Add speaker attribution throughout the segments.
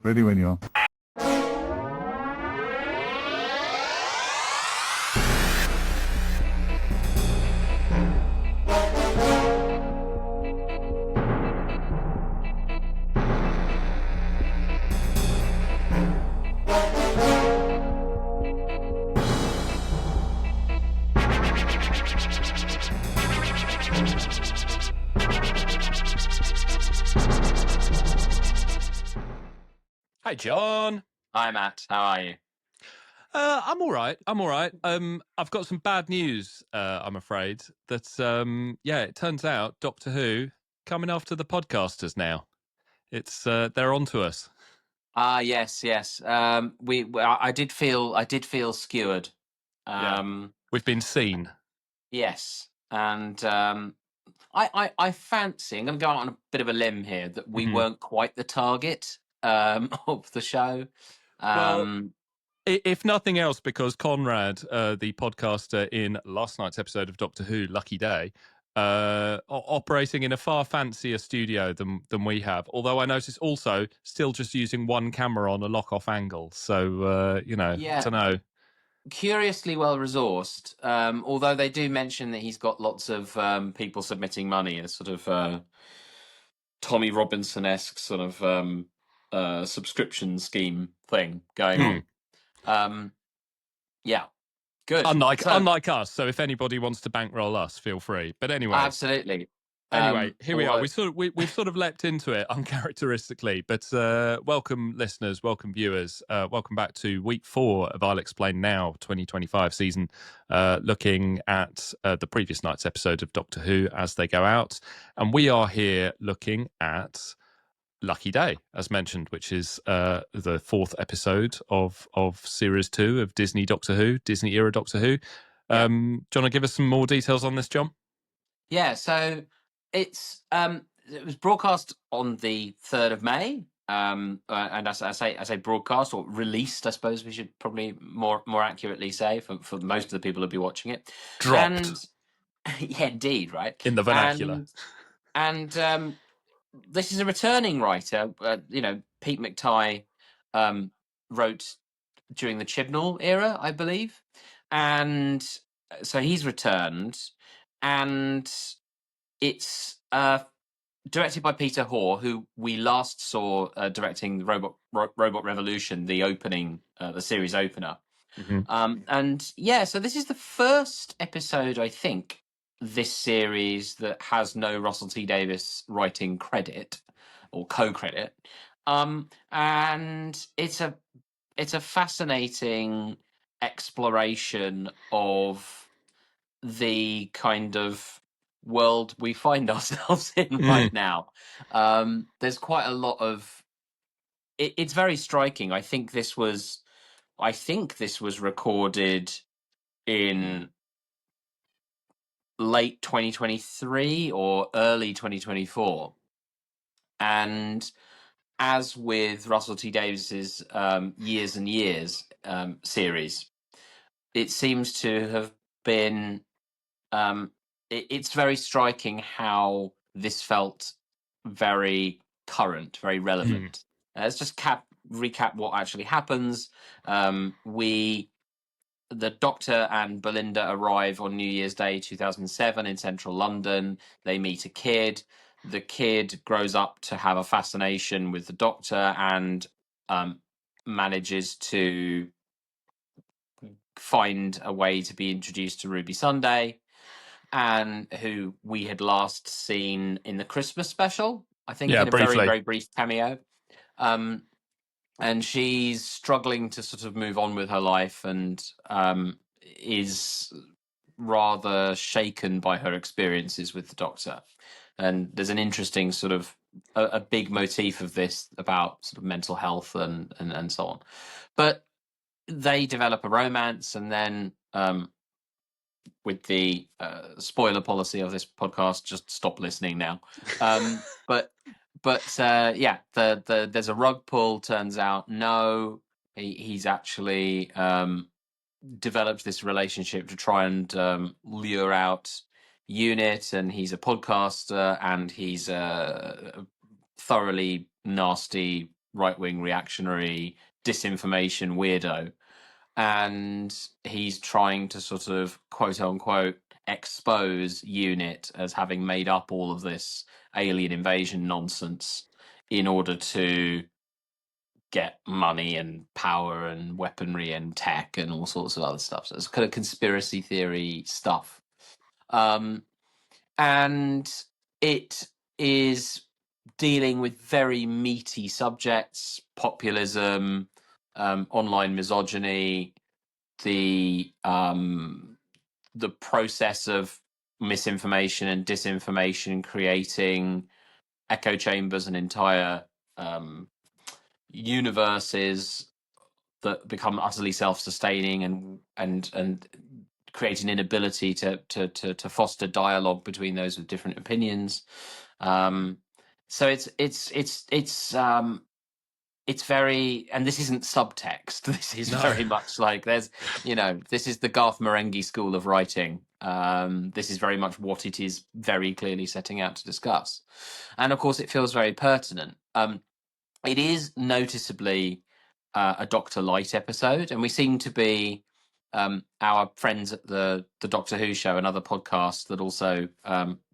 Speaker 1: Ready when you are.
Speaker 2: Hi, John.
Speaker 3: Hi, Matt. How are you?
Speaker 2: I'm all right. I've got some bad news. I'm afraid that it turns out Doctor Who coming after the podcasters now. It's they're onto us.
Speaker 3: Yes. I did feel skewered.
Speaker 2: We've been seen.
Speaker 3: Yes, and I fancy. I'm going to go out on a bit of a limb here that we weren't quite the target of the show.
Speaker 2: If nothing else, because Conrad, the podcaster in last night's episode of Doctor Who, Lucky Day, operating in a far fancier studio than we have. Although I notice also still just using one camera on a lock-off angle. So I don't know.
Speaker 3: Curiously well resourced. Although they do mention that he's got lots of people submitting money, a sort of Tommy Robinson-esque sort of subscription scheme thing going on. Yeah, good.
Speaker 2: Unlike us. So if anybody wants to bankroll us, feel free. But anyway,
Speaker 3: absolutely.
Speaker 2: Anyway, here we are. We've sort of leapt into it uncharacteristically, but welcome listeners, welcome viewers, welcome back to week 4 of I'll Explain Now 2025 season, looking at the previous night's episode of Doctor Who as they go out, and we are here looking at Lucky Day, as mentioned, which is the 4th episode of series 2 of Disney Doctor Who, Disney era Doctor Who. Do you want to give us some more details on this, John?
Speaker 3: Yeah, so it was broadcast on the 3rd of May, and as I say broadcast or released, I suppose we should probably more accurately say for most of the people who'll be watching it.
Speaker 2: Dropped.
Speaker 3: Yeah, indeed, right?
Speaker 2: In the vernacular.
Speaker 3: And this is a returning writer. Pete McTighe wrote during the Chibnall era, I believe, and so he's returned, and it's directed by Peter Hoare, who we last saw directing the Robot Revolution, the opening, the series opener. So this is the first episode, I think, this series that has no Russell T Davies writing credit or co-credit, and it's a fascinating exploration of the kind of world we find ourselves in right now. There's quite a lot of it's very striking. I think this was recorded in late 2023 or early 2024, and as with Russell T Davies's Years and Years series, it seems to have been it's very striking how this felt very current, very relevant. Let's just recap what actually happens. The Doctor and Belinda arrive on New Year's Day 2007 in central London. They meet a kid. The kid grows up to have a fascination with the Doctor and manages to find a way to be introduced to Ruby Sunday, and who we had last seen in the Christmas special, I think, in a
Speaker 2: briefly.
Speaker 3: very, very brief cameo. And she's struggling to sort of move on with her life, and is rather shaken by her experiences with the Doctor. And there's an interesting sort of a big motif of this about sort of mental health and so on. But they develop a romance, and then with the spoiler policy of this podcast, just stop listening now. But there's a rug pull. Turns out, no, he's actually developed this relationship to try and lure out Unit, and he's a podcaster, and he's a thoroughly nasty right-wing reactionary disinformation weirdo, and he's trying to sort of quote unquote expose UNIT as having made up all of this alien invasion nonsense in order to get money and power and weaponry and tech and all sorts of other stuff. So it's kind of conspiracy theory stuff. And it is dealing with very meaty subjects: populism, online misogyny, the process of misinformation and disinformation creating echo chambers and entire universes that become utterly self-sustaining and create an inability to foster dialogue between those with different opinions. So it's very, and this isn't subtext. This is very much like this is the Garth Marenghi school of writing. This is very much what it is very clearly setting out to discuss. And of course, it feels very pertinent. It is noticeably a Dr. Light episode, and we seem to be our friends at the Doctor Who show, another podcast that also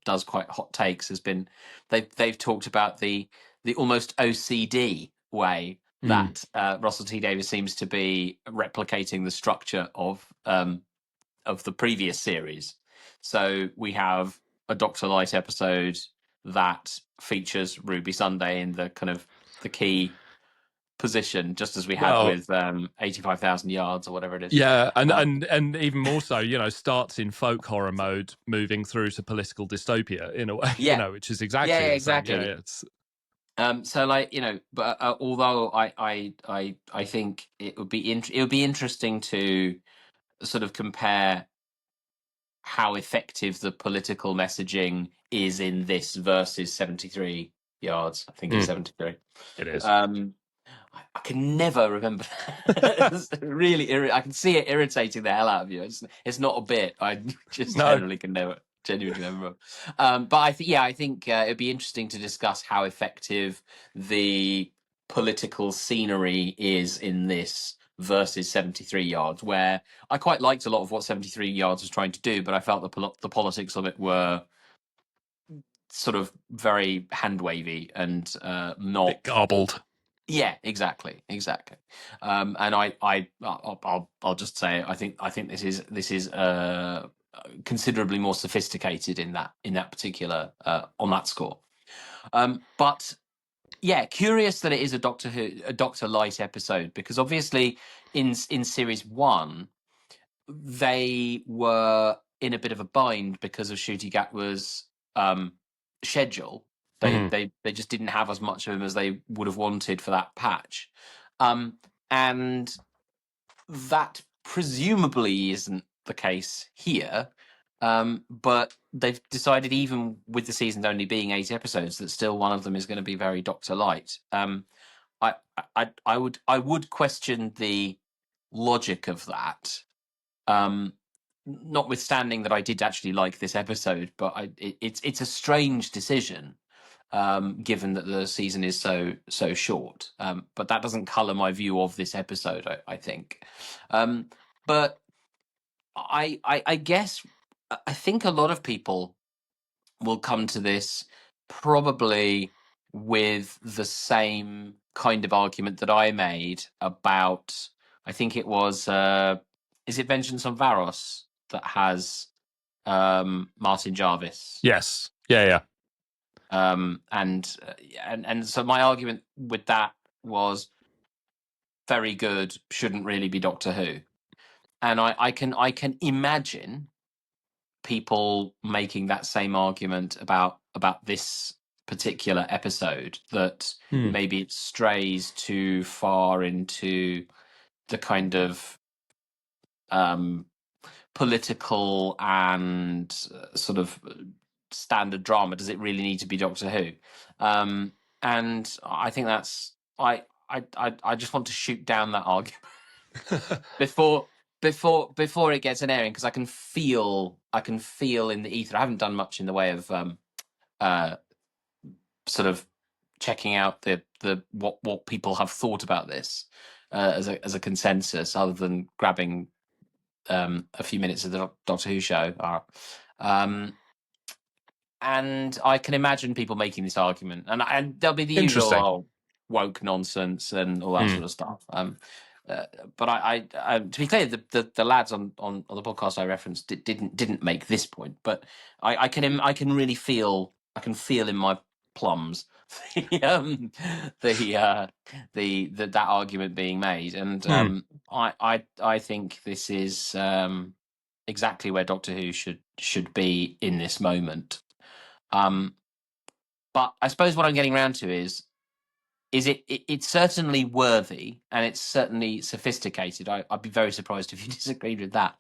Speaker 3: does quite hot takes, has been they've talked about the almost OCD way that Russell T Davies seems to be replicating the structure of the previous series. So we have a Dr. Light episode that features Ruby Sunday in the kind of the key position, just as we had with 85,000 yards or whatever it is.
Speaker 2: Yeah, and even more so, starts in folk horror mode, moving through to political dystopia in a way, which is exactly the
Speaker 3: exactly.
Speaker 2: same. Yeah, it's...
Speaker 3: So but although I think it would be interesting to sort of compare how effective the political messaging is in this versus 73 yards. I think it's 73.
Speaker 2: It is.
Speaker 3: I can never remember that. It's really I can see it irritating the hell out of you. It's not a bit. I just genuinely remember. But I think it'd be interesting to discuss how effective the political scenery is in this versus 73 yards, where I quite liked a lot of what 73 yards was trying to do, but I felt the politics of it were sort of very hand wavy and not
Speaker 2: bit garbled.
Speaker 3: Yeah, exactly. And I'll just say I think this is considerably more sophisticated in that particular on that score. But yeah, curious that it is a Doctor Light episode, because obviously in series 1 they were in a bit of a bind because of Ncuti Gatwa's schedule. They just didn't have as much of him as they would have wanted for that patch, and that presumably isn't the case here. But they've decided, even with the season only being 8 episodes, that still one of them is going to be very Doctor Light. I would question the logic of that. Notwithstanding that I did actually like this episode, but it's a strange decision, given that the season is so short. But that doesn't colour my view of this episode, I think. But I guess I think a lot of people will come to this probably with the same kind of argument that I made about, I think it was, is it Vengeance on Varos that has Martin Jarvis?
Speaker 2: Yes. Yeah.
Speaker 3: And so my argument with that was very good, shouldn't really be Doctor Who. And I can imagine people making that same argument about this particular episode, that maybe it strays too far into the kind of political and sort of standard drama. Does it really need to be Doctor Who? And I think that's I just want to shoot down that argument before it gets an airing, because I can feel in the ether. I haven't done much in the way of sort of checking out the what people have thought about this as a consensus, other than grabbing a few minutes of the Doctor Who show are. And I can imagine people making this argument, and there'll be the usual woke nonsense and all that sort of stuff. But I to be clear, the lads on the podcast I referenced didn't make this point, but I can really feel, I can feel in my plums that argument being made, and I think this is exactly where Doctor Who should be in this moment. But I suppose what I'm getting around to is it's certainly worthy, and it's certainly sophisticated. I'd be very surprised if you disagreed with that.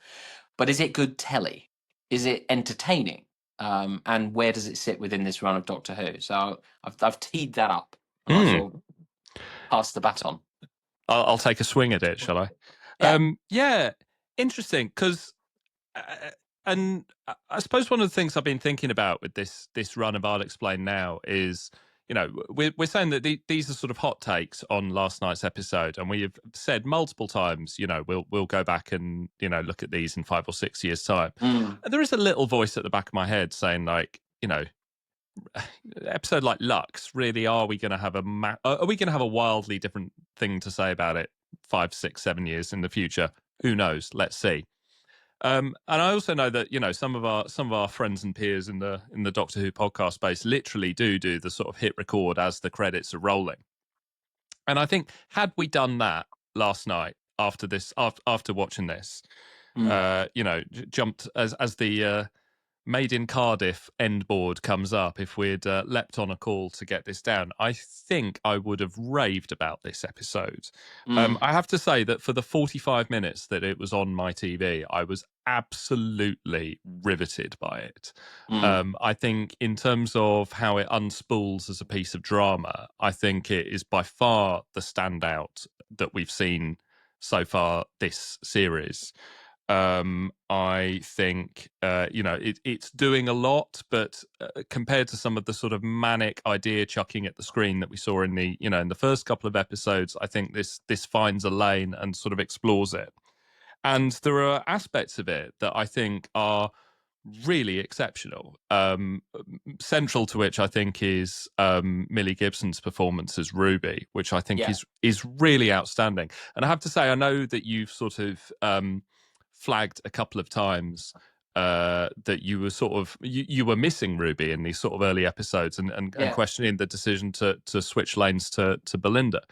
Speaker 3: But is it good telly? Is it entertaining? And where does it sit within this run of Doctor Who? So I've teed that up, and I shall pass the baton.
Speaker 2: I'll take a swing at it, shall I? Yeah, interesting, because and I suppose one of the things I've been thinking about with this run of I'll Explain Now is, you know, we're saying that these are sort of hot takes on last night's episode, and we have said multiple times, you know, we'll go back and, you know, look at these in 5 or 6 years' time. And there is a little voice at the back of my head saying, like, you know, episode like Lux, really, are we going to have a wildly different thing to say about it 5, 6, 7 years in the future? Who knows? Let's see. And I also know that, you know, some of our friends and peers in the Doctor Who podcast space literally do the sort of hit record as the credits are rolling. And I think, had we done that last night after watching this, you know, jumped as the Made in Cardiff end board comes up, if we'd leapt on a call to get this down, I think I would have raved about this episode. I have to say that for the 45 minutes that it was on my TV, I was absolutely riveted by it. I think in terms of how it unspools as a piece of drama, I think it is by far the standout that we've seen so far this series. I think, you know, it's doing a lot, but compared to some of the sort of manic idea chucking at the screen that we saw in the first couple of episodes, I think this finds a lane and sort of explores it. And there are aspects of it that I think are really exceptional. Central to which I think is Millie Gibson's performance as Ruby, which I think is really outstanding. And I have to say, I know that you've sort of flagged a couple of times that you were sort of you were missing Ruby in these sort of early episodes, and questioning the decision to switch lanes to Belinda.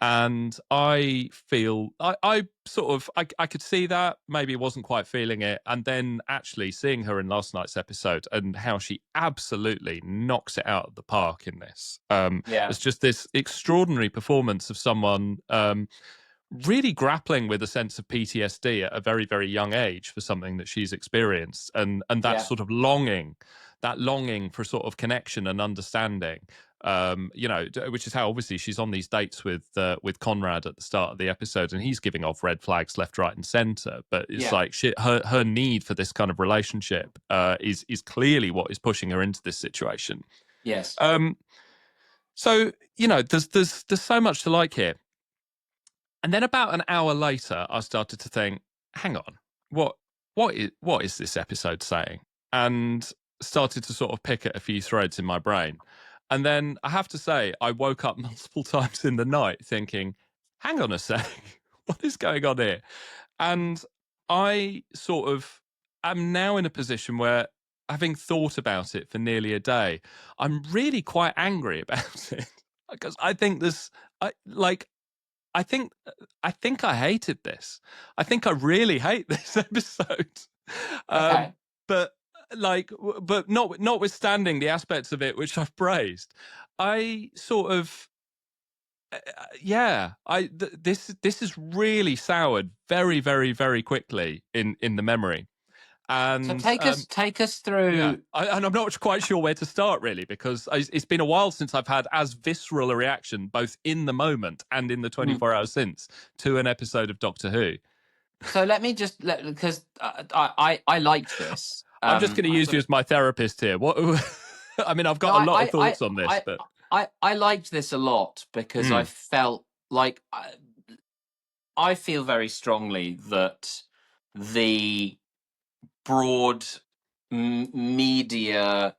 Speaker 2: And I feel I could see that maybe wasn't quite feeling it, and then actually seeing her in last night's episode and how she absolutely knocks it out of the park in this. It's just this extraordinary performance of someone really grappling with a sense of PTSD at a very, very young age for something that she's experienced, and that sort of longing for sort of connection and understanding. You know, which is how obviously she's on these dates with Conrad at the start of the episode, and he's giving off red flags left, right, and center. But it's like her need for this kind of relationship is clearly what is pushing her into this situation.
Speaker 3: Yes.
Speaker 2: So, you know, there's so much to like here. And then about an hour later, I started to think, hang on, what is this episode saying? And started to sort of pick at a few threads in my brain. And then I have to say, I woke up multiple times in the night thinking, hang on a sec, what is going on here? And I sort of am now in a position where, having thought about it for nearly a day, I'm really quite angry about it. Because I think I think I hated this. I think I really hate this episode.
Speaker 3: Okay.
Speaker 2: But notwithstanding the aspects of it which I've praised, I sort of this is really soured very, very, very quickly in the memory. And
Speaker 3: so take us through.
Speaker 2: Yeah, and I'm not quite sure where to start, really, because it's been a while since I've had as visceral a reaction, both in the moment and in the 24 hours since, to an episode of Doctor Who.
Speaker 3: So let me just because I liked this.
Speaker 2: I'm just going to use you as my therapist here. What? I mean, I've got a lot of thoughts on this, but
Speaker 3: I liked this a lot because I felt like I feel very strongly that the broad media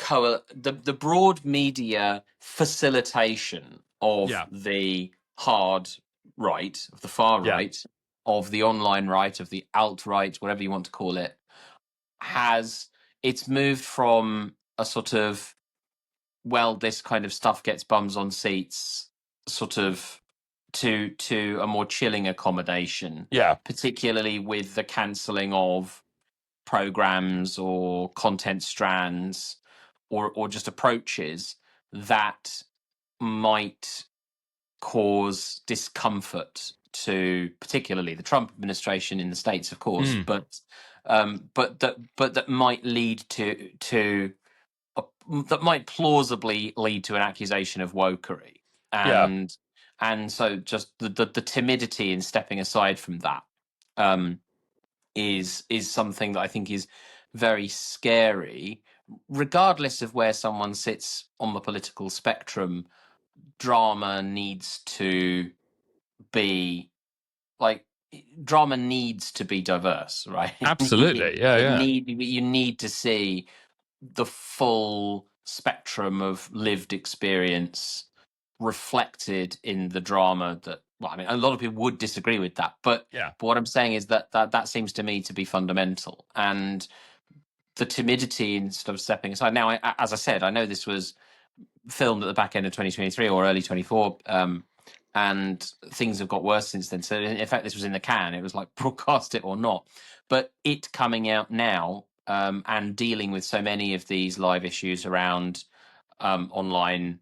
Speaker 3: the broad media facilitation of
Speaker 2: Yeah.
Speaker 3: the hard right, of the far
Speaker 2: Yeah.
Speaker 3: right, of the online right, of the alt right, whatever you want to call it, it's moved from a sort of, well, this kind of stuff gets bums on seats sort of to a more chilling accommodation,
Speaker 2: Yeah.
Speaker 3: particularly with the cancelling of programs or content strands or just approaches that might cause discomfort to particularly the Trump administration in the States, of course, but that might lead to that might plausibly lead to an accusation of wokery,
Speaker 2: Yeah.
Speaker 3: and so just the timidity in stepping aside from that um, is something that I think is very scary, regardless of where someone sits on the political spectrum. Drama needs to be like drama needs to be diverse, right?
Speaker 2: Absolutely. Yeah. Yeah.
Speaker 3: You need to see the full spectrum of lived experience reflected in the drama. That, well, I mean, a lot of people would disagree with that, but
Speaker 2: Yeah.
Speaker 3: what I'm saying is that seems to me to be fundamental, and the timidity in sort of stepping aside. Now, as I said, I know this was filmed at the back end of 2023 or early 24, and things have got worse since then. So, in fact, this was in the can. It was like, broadcast it or not. But it coming out now and dealing with so many of these live issues around online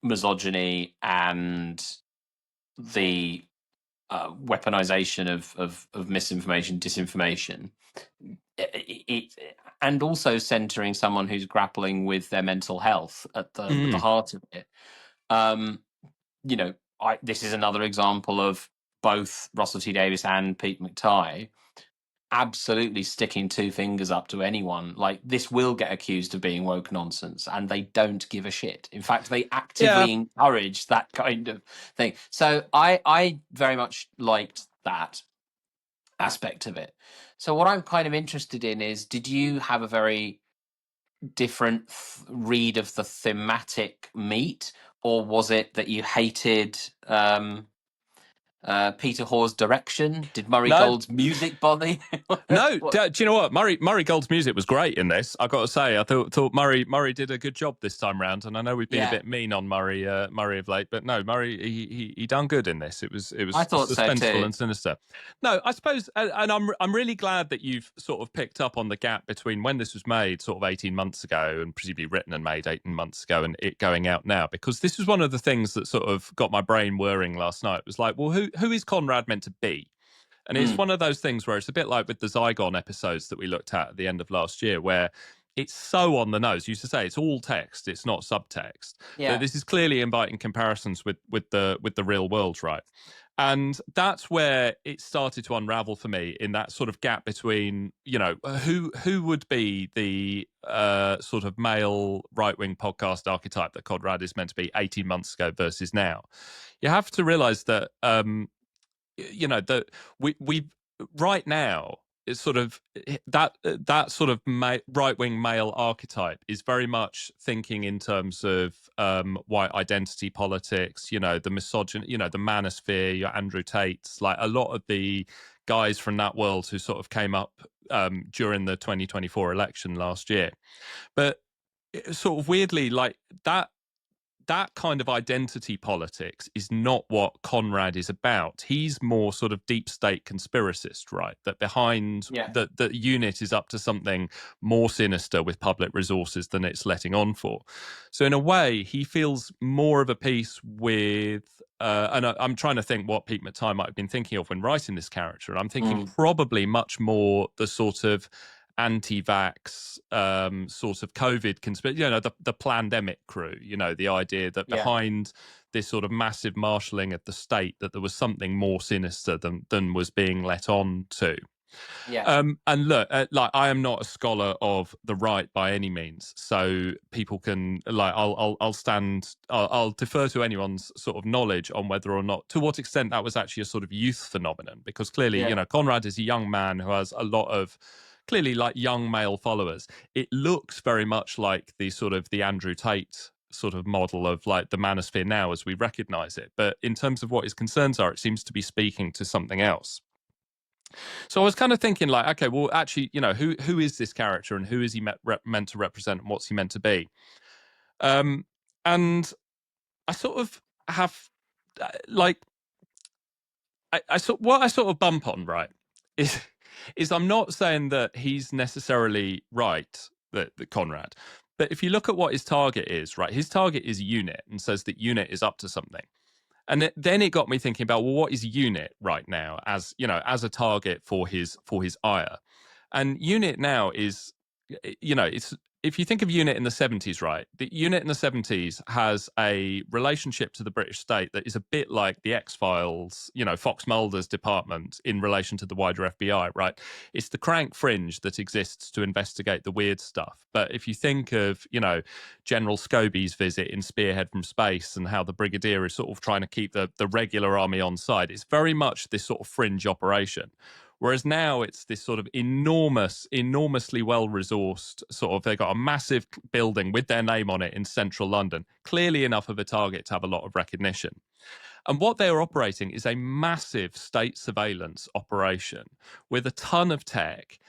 Speaker 3: misogyny and the weaponization of misinformation, disinformation, and also centering someone who's grappling with their mental health at the heart of it. You know, this is another example of both Russell T Davies and Pete McTighe absolutely sticking two fingers up to anyone. Like, this will get accused of being woke nonsense, and they don't give a shit. In fact, they
Speaker 2: Yeah.
Speaker 3: actively encourage that kind of thing. So I very much liked that aspect of it. So what I'm kind of interested in is, did you have a very different read of the thematic meat, or was it that you hated Peter Hoare's direction? Did Murray
Speaker 2: No.
Speaker 3: Gold's music bother you?
Speaker 2: No, do you know what? Murray Gold's music was great in this. I've got to say, I thought Murray did a good job this time round, and I know we've been a bit mean on Murray of late, but no, Murray he done good in this. It was
Speaker 3: I thought so
Speaker 2: suspenseful
Speaker 3: too.
Speaker 2: and sinister. No, I suppose, and I'm really glad that you've sort of picked up on the gap between when this was made, sort of 18 months ago, and presumably written and made 18 months ago, and it going out now, because this was one of the things that sort of got my brain whirring last night. It was like, well, who is Conrad meant to be? And it's one of those things where it's a bit like with the Zygon episodes that we looked at the end of last year, where it's so on the nose. You used to say it's all text, it's not subtext.
Speaker 3: Yeah.
Speaker 2: This is clearly inviting comparisons with the real world, right? And that's where it started to unravel for me, in that sort of gap between, you know, who would be the sort of male right-wing podcast archetype that Conrad is meant to be 18 months ago versus now. You have to realize that you know, that we right now, it's sort of that sort of right-wing male archetype is very much thinking in terms of white identity politics, you know, the misogyny, you know, the manosphere, your Andrew Tate's, like a lot of the guys from that world who sort of came up during the 2024 election last year. But sort of weirdly, like that kind of identity politics is not what Conrad is about. He's more sort of deep state conspiracist, right? That behind that unit is up to something more sinister with public resources than it's letting on for. So in a way, he feels more of a piece with, and I'm trying to think what Pete McTighe might have been thinking of when writing this character. And I'm thinking probably much more the sort of anti-vax sort of COVID conspiracy, you know, the pandemic crew, you know, the idea that behind this sort of massive marshalling of the state, that there was something more sinister than was being let on to.
Speaker 3: Yeah.
Speaker 2: And look, like I am not a scholar of the right by any means, so people can like I'll defer to anyone's sort of knowledge on whether or not to what extent that was actually a sort of youth phenomenon, because clearly,
Speaker 3: Yeah.
Speaker 2: Conrad is a young man who has a lot of clearly like young male followers. It looks very much like the sort of the Andrew Tate sort of model of like the manosphere now as we recognize it, but in terms of what his concerns are, it seems to be speaking to something else. So I was kind of thinking, like, okay, well, actually, who is this character and who is he meant to represent and what's he meant to be? Um, and I sort of have, like, what I sort of bump on, right, is I'm not saying that he's necessarily right, that Conrad, but if you look at what his target is, right, his target is UNIT and says that UNIT is up to something. And then it got me thinking about, well, what is UNIT right now as as a target for his ire? And UNIT now is, it's if you think of UNIT in the 70s, right? The UNIT in the 70s has a relationship to the British state that is a bit like the X-Files, Fox Mulder's department in relation to the wider FBI, right? It's the crank fringe that exists to investigate the weird stuff. But if you think of, General Scobie's visit in Spearhead from Space and how the Brigadier is sort of trying to keep the regular army on side, it's very much this sort of fringe operation. Whereas now it's this sort of enormously well-resourced sort of, they've got a massive building with their name on it in central London, clearly enough of a target to have a lot of recognition. And what they are operating is a massive state surveillance operation with a ton of tech,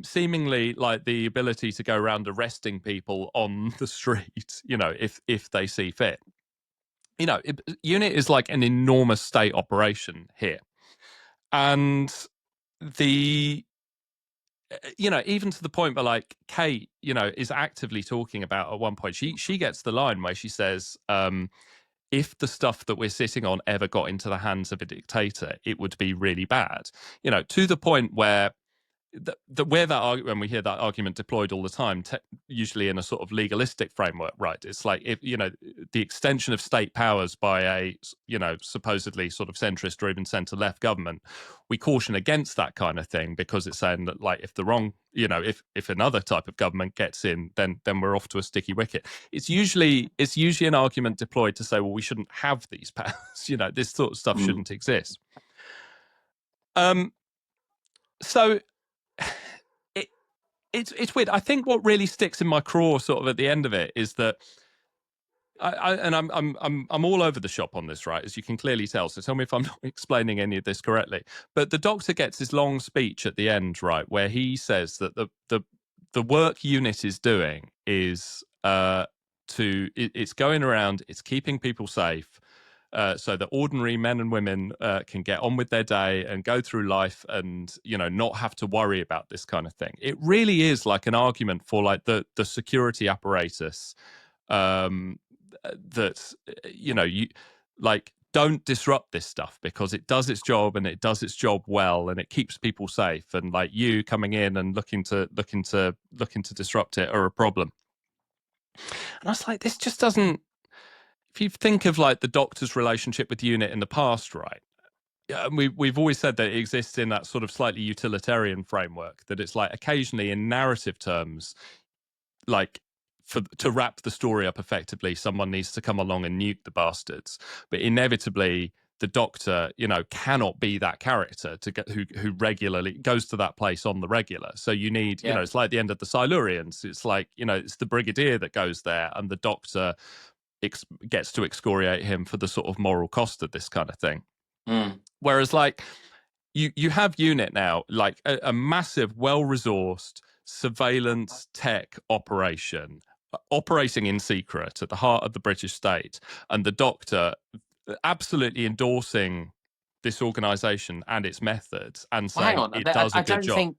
Speaker 2: seemingly like the ability to go around arresting people on the street, if they see fit. UNIT is like an enormous state operation here. And the even to the point where like Kate is actively talking about, at one point she gets the line where she says, if the stuff that we're sitting on ever got into the hands of a dictator, it would be really bad, to the point where where that argument, when we hear that argument deployed all the time, usually in a sort of legalistic framework, right? It's like, if the extension of state powers by a supposedly sort of centrist or even centre left government, we caution against that kind of thing, because it's saying that, like, if the wrong, if another type of government gets in, then we're off to a sticky wicket. It's usually an argument deployed to say, well, we shouldn't have these powers. This sort of stuff shouldn't exist. So it's weird. I think what really sticks in my craw, sort of at the end of it, is that I'm all over the shop on this, right? As you can clearly tell. So tell me if I'm not explaining any of this correctly. But the Doctor gets this long speech at the end, right, where he says that the work UNIT is doing is it's going around, it's keeping people safe. So that ordinary men and women can get on with their day and go through life and, not have to worry about this kind of thing. It really is like an argument for like the security apparatus, that, you like, don't disrupt this stuff because it does its job and it does its job well and it keeps people safe. And like, you coming in and looking to disrupt it are a problem. And I was like, this just doesn't. If you think of like the Doctor's relationship with UNIT in the past, right? Yeah, we've always said that it exists in that sort of slightly utilitarian framework, that it's like occasionally in narrative terms, like, to wrap the story up effectively, someone needs to come along and nuke the bastards. But inevitably, the Doctor, cannot be that character who regularly goes to that place on the regular. So you need, it's like the end of the Silurians. It's like, it's the Brigadier that goes there, and the Doctor gets to excoriate him for the sort of moral cost of this kind of thing. Whereas like you have UNIT now, like a massive, well-resourced surveillance tech operation operating in secret at the heart of the British state, and the Doctor absolutely endorsing this organization and its methods and saying,
Speaker 3: hang on,
Speaker 2: it does a good job.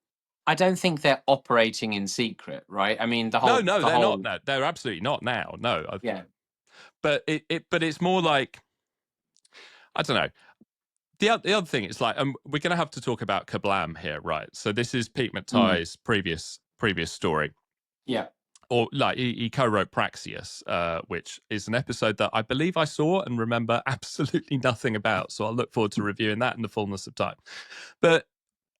Speaker 3: I don't think they're operating in secret, right? I mean,
Speaker 2: No, they're not. No, they're absolutely not now. No.
Speaker 3: Yeah.
Speaker 2: But it's more like, I don't know. The other thing is like, we're going to have to talk about Kablam here, right? So this is Pete McTighe's previous story.
Speaker 3: Yeah.
Speaker 2: Or like he co-wrote Praxius, which is an episode that I believe I saw and remember absolutely nothing about. So I'll look forward to reviewing that in the fullness of time. But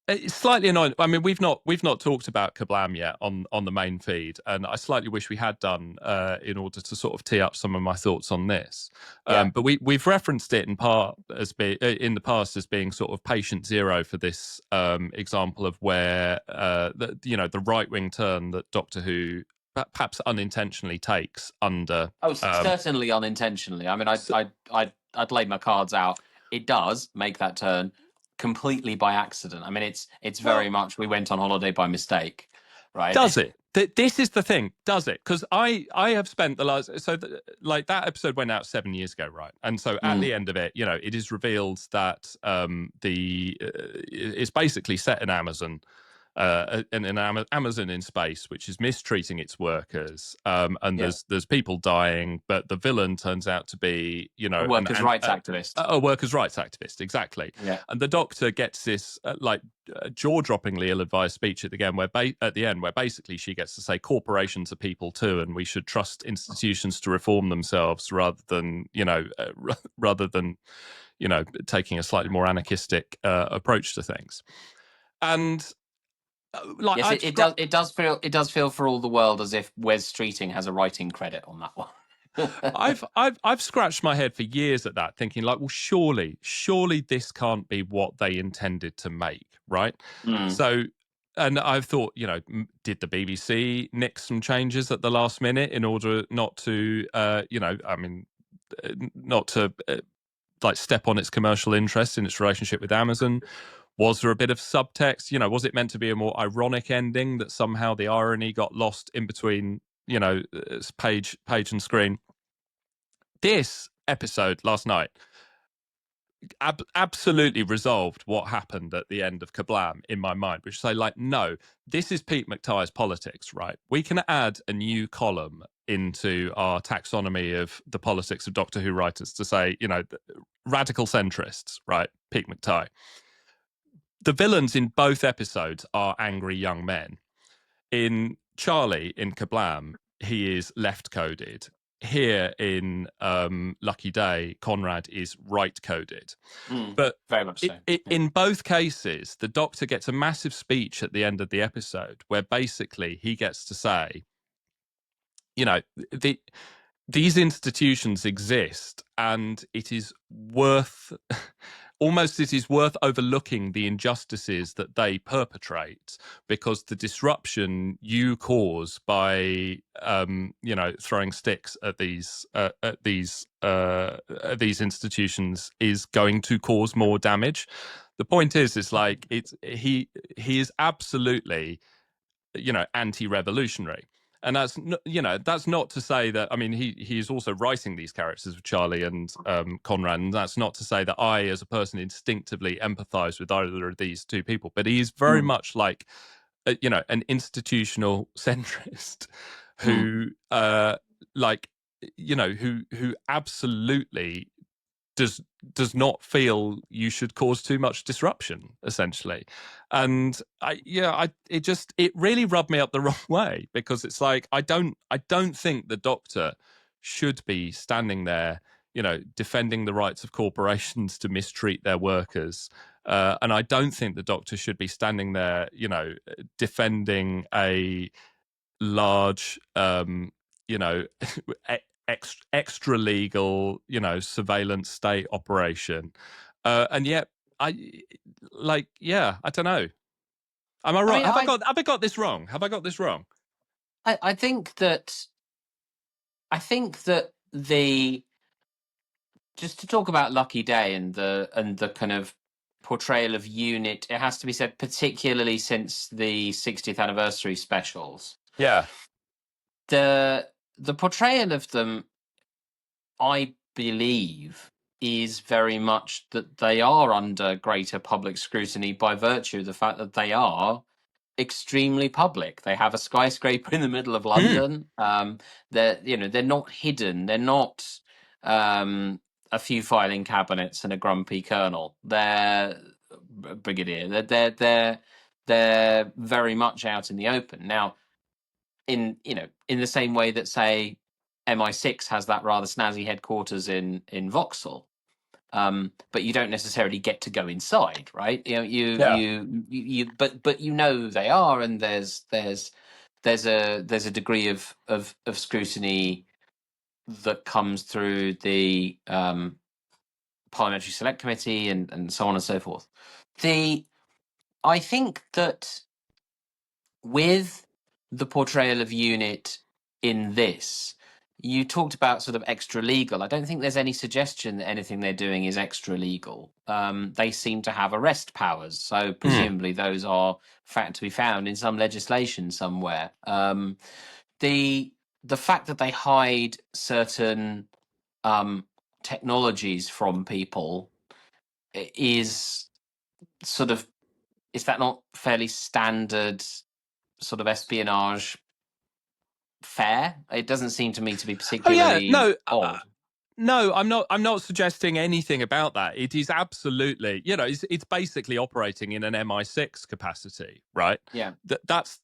Speaker 2: It's slightly annoying. I mean, we've not talked about Kablam yet on the main feed, and I slightly wish we had done in order to sort of tee up some of my thoughts on this.
Speaker 3: Yeah.
Speaker 2: But we've referenced it in part as in the past as being sort of patient zero for this example of where the right wing turn that Doctor Who perhaps unintentionally takes under.
Speaker 3: Oh, certainly unintentionally. I mean, I'd lay my cards out. It does make that turn completely by accident. I mean, it's very
Speaker 2: Well,
Speaker 3: much we went on holiday by mistake, right?
Speaker 2: does it? This is the thing, does it? Because I have spent the last like that episode went out 7 years ago, right? And so at
Speaker 3: Mm.
Speaker 2: the end of it, it is revealed that it's basically set in Amazon, and an Amazon in space, which is mistreating its workers, and
Speaker 3: Yeah.
Speaker 2: there's people dying, but the villain turns out to be
Speaker 3: A workers' rights activist.
Speaker 2: a workers' rights activist, exactly.
Speaker 3: Yeah.
Speaker 2: And the Doctor gets this jaw-droppingly ill-advised speech at the end, where basically she gets to say corporations are people too, and we should trust institutions to reform themselves rather than taking a slightly more anarchistic approach to things. And like
Speaker 3: Yes, it does feel for all the world as if Wes Streeting has a writing credit on that one.
Speaker 2: I've scratched my head for years at that, thinking like, well, surely this can't be what they intended to make, right?
Speaker 3: Mm.
Speaker 2: So, and I've thought, did the BBC nick some changes at the last minute in order not to, not to like step on its commercial interest in its relationship with Amazon? Was there a bit of subtext? Was it meant to be a more ironic ending that somehow the irony got lost in between, page and screen? This episode last night absolutely resolved what happened at the end of Kablam in my mind, which say like, no, this is Pete McTighe's politics, right? We can add a new column into our taxonomy of the politics of Doctor Who writers to say, radical centrists, right? Pete McTighe. The villains in both episodes are angry young men. In Charlie, in Kablam, he is left-coded. Here in Lucky Day, Conrad is right-coded. But
Speaker 3: very much so.
Speaker 2: In both cases, the Doctor gets a massive speech at the end of the episode where basically he gets to say, these institutions exist, and it is worth overlooking the injustices that they perpetrate, because the disruption you cause by throwing sticks at these institutions is going to cause more damage. The point is like he is absolutely anti-revolutionary. And that's not to say that, I mean, he is also writing these characters of Charlie and Conrad, and that's not to say that I, as a person, instinctively empathize with either of these two people. But he is very much like, an institutional centrist who, who absolutely does not feel you should cause too much disruption, essentially. And it really rubbed me up the wrong way, because it's like I don't think the Doctor should be standing there, defending the rights of corporations to mistreat their workers. And I don't think the Doctor should be standing there, defending a large, extra legal, surveillance state operation. And yet I don't know. Am I wrong?
Speaker 3: I mean,
Speaker 2: have I got this wrong? Have I got this wrong?
Speaker 3: I think that the just to talk about Lucky Day and the kind of portrayal of UNIT, it has to be said, particularly since the 60th anniversary specials.
Speaker 2: Yeah.
Speaker 3: The portrayal of them, I believe, is very much that they are under greater public scrutiny by virtue of the fact that they are extremely public. They have a skyscraper in the middle of London. They're not hidden. They're not a few filing cabinets and a grumpy colonel. They're brigadier. They're very much out in the open now. In the same way that, say, MI6 has that rather snazzy headquarters in Vauxhall. but you don't necessarily get to go inside, right? You know,
Speaker 2: Yeah.
Speaker 3: but you know who they are, and there's a degree of scrutiny that comes through the parliamentary select committee and so on and so forth. I think that with the portrayal of UNIT in this, you talked about sort of extra legal. I don't think there's any suggestion that anything they're doing is extra legal. They seem to have arrest powers, so presumably those are to be found in some legislation somewhere. The fact that they hide certain technologies from people is sort of, is that not fairly standard sort of espionage fare? It doesn't seem to me to be
Speaker 2: Oh yeah,
Speaker 3: particularly
Speaker 2: no,
Speaker 3: odd.
Speaker 2: no, I'm not. I'm not suggesting anything about that. It is absolutely, it's basically operating in an MI6 capacity, right?
Speaker 3: Yeah.
Speaker 2: That's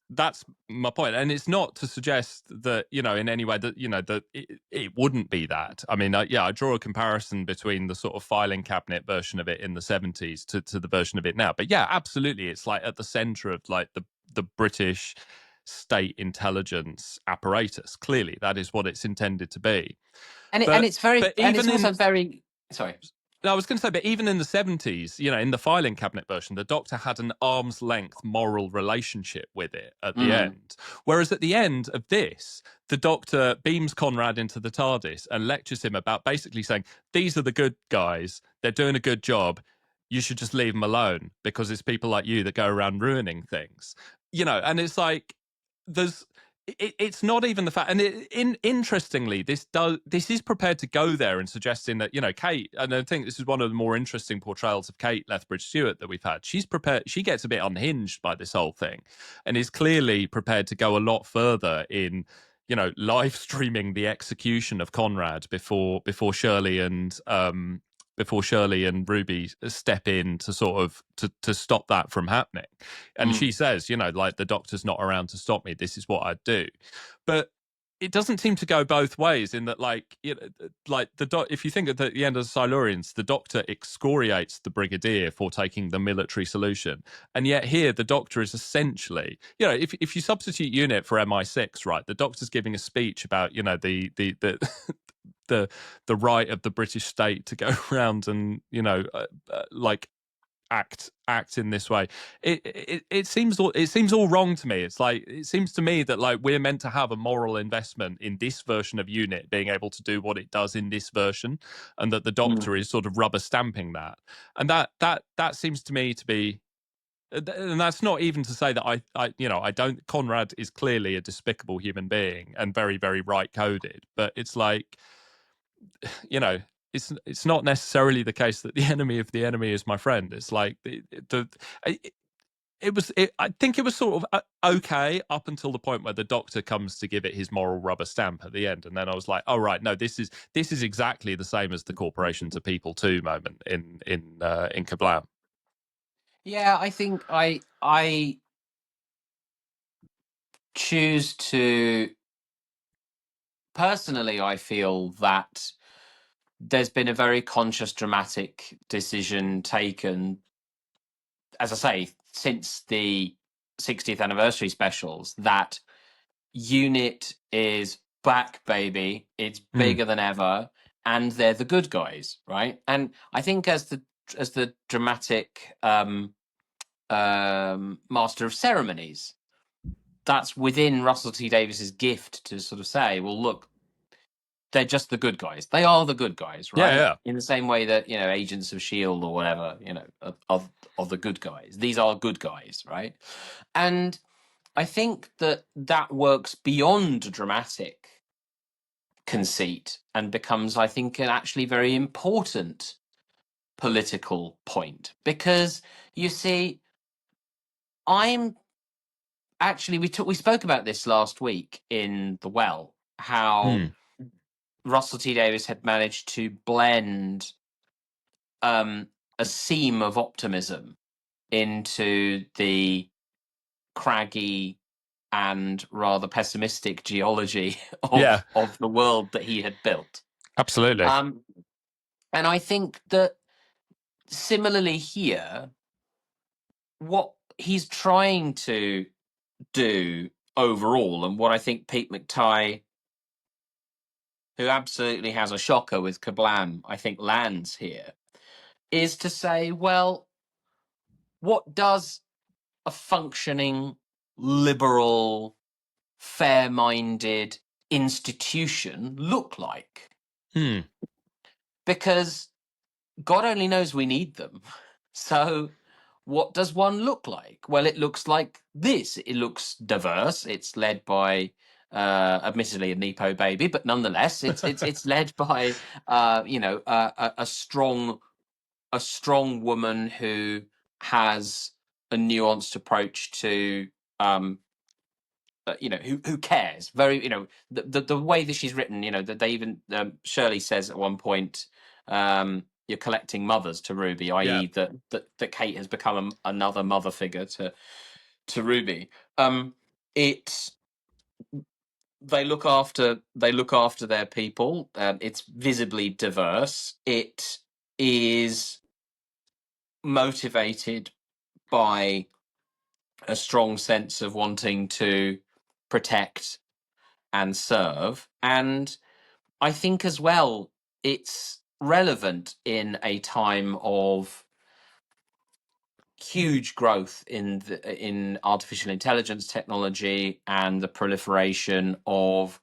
Speaker 2: my point, and it's not to suggest that in any way that that it wouldn't be that. I mean, I draw a comparison between the sort of filing cabinet version of it in the '70s to the version of it now. But yeah, absolutely, it's like at the centre of like the British state intelligence apparatus. Clearly, that is what it's intended to be.
Speaker 3: And it's very,
Speaker 2: But
Speaker 3: and it's
Speaker 2: even
Speaker 3: also
Speaker 2: in
Speaker 3: very, sorry.
Speaker 2: I was going to say, but even in the '70s, in the filing cabinet version, the Doctor had an arm's length moral relationship with it at the end. Whereas at the end of this, the Doctor beams Conrad into the TARDIS and lectures him about basically saying, these are the good guys. They're doing a good job. You should just leave them alone because it's people like you that go around ruining things. And it's like, it's not even the fact, and interestingly, this is prepared to go there and suggesting that Kate, and I think this is one of the more interesting portrayals of Kate Lethbridge Stewart that we've had. She's prepared; she gets a bit unhinged by this whole thing, and is clearly prepared to go a lot further in live streaming the execution of Conrad before Shirley and Ruby step in to sort of to stop that from happening. And she says, like, the Doctor's not around to stop me. This is what I'd do. But it doesn't seem to go both ways in that, like, if you think at the end of the Silurians, the Doctor excoriates the Brigadier for taking the military solution. And yet here, the Doctor is essentially, if you substitute UNIT for MI6, right, the Doctor's giving a speech about, the right of the British state to go around and like act in this way. It seems all wrong to me. It's like, it seems to me that like we're meant to have a moral investment in this version of UNIT being able to do what it does in this version, and that the Doctor is sort of rubber stamping that. And that seems to me to be. And that's not even to say that I don't. Conrad is clearly a despicable human being and very, very right coded, but it's like, it's not necessarily the case that the enemy of the enemy is my friend. It's like I think it was sort of okay up until the point where the Doctor comes to give it his moral rubber stamp at the end, and then I was like, oh right, no, this is exactly the same as the corporation to people too moment in Kablam.
Speaker 3: Yeah, I think I choose to, personally, I feel that there's been a very conscious, dramatic decision taken, as I say, since the 60th anniversary specials, that UNIT is back, baby. It's bigger than ever, and they're the good guys, right? And I think as the dramatic master of ceremonies, that's within Russell T Davies's gift to sort of say, well, look, they're just the good guys. They are the good guys, right?
Speaker 2: Yeah.
Speaker 3: In the same way that, Agents of Shield or whatever, are the good guys. These are good guys, right? And I think that works beyond a dramatic conceit and becomes, I think, an actually very important political point, because you see, I'm actually, we spoke about this last week in The Well, how Russell T Davies had managed to blend a seam of optimism into the craggy and rather pessimistic geology of the world that he had built.
Speaker 2: Absolutely.
Speaker 3: And I think that similarly here, what he's trying to do overall, and what I think Pete McTighe, who absolutely has a shocker with Kablam, I think lands here, is to say, well, what does a functioning, liberal, fair-minded institution look like?
Speaker 2: Hmm.
Speaker 3: Because God only knows we need them. So what does one look like? Well, it looks like this. It looks diverse. It's led by, admittedly, a Nepo baby, but nonetheless, it's led by, a strong woman who has a nuanced approach to, who cares. Very, the way that she's written, that they even Shirley says at one point, you're collecting mothers to Ruby,
Speaker 2: Yeah.
Speaker 3: i.e., that Kate has become another mother figure to Ruby. It They look after their people. It's visibly diverse. It is motivated by a strong sense of wanting to protect and serve. And I think as well, it's relevant in a time of huge growth in artificial intelligence technology and the proliferation of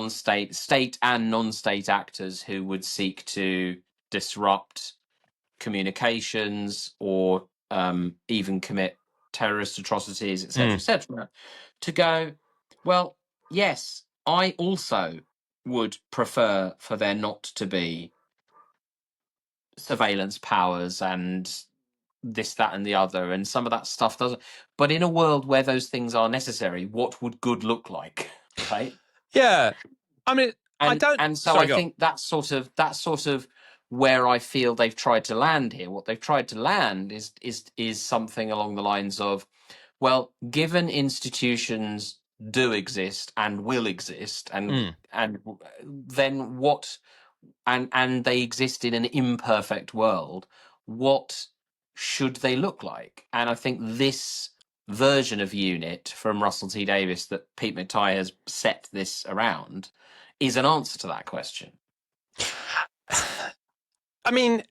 Speaker 3: state and non-state actors who would seek to disrupt communications or even commit terrorist atrocities, etc., etc., to go, well, yes, I also would prefer for there not to be surveillance powers and this, that, and the other, and some of that stuff doesn't. But in a world where those things are necessary, what would good look like, right?
Speaker 2: Yeah. I mean, I don't.
Speaker 3: And so
Speaker 2: Sorry,
Speaker 3: I
Speaker 2: go on.
Speaker 3: think that's sort of where I feel they've tried to land here. What they've tried to land is something along the lines of, well, given institutions do exist and will exist, and then what, and they exist in an imperfect world, what should they look like? And I think this version of unit from Russell T Davies that Pete McTighe has set this around is an answer to that question.
Speaker 2: I mean,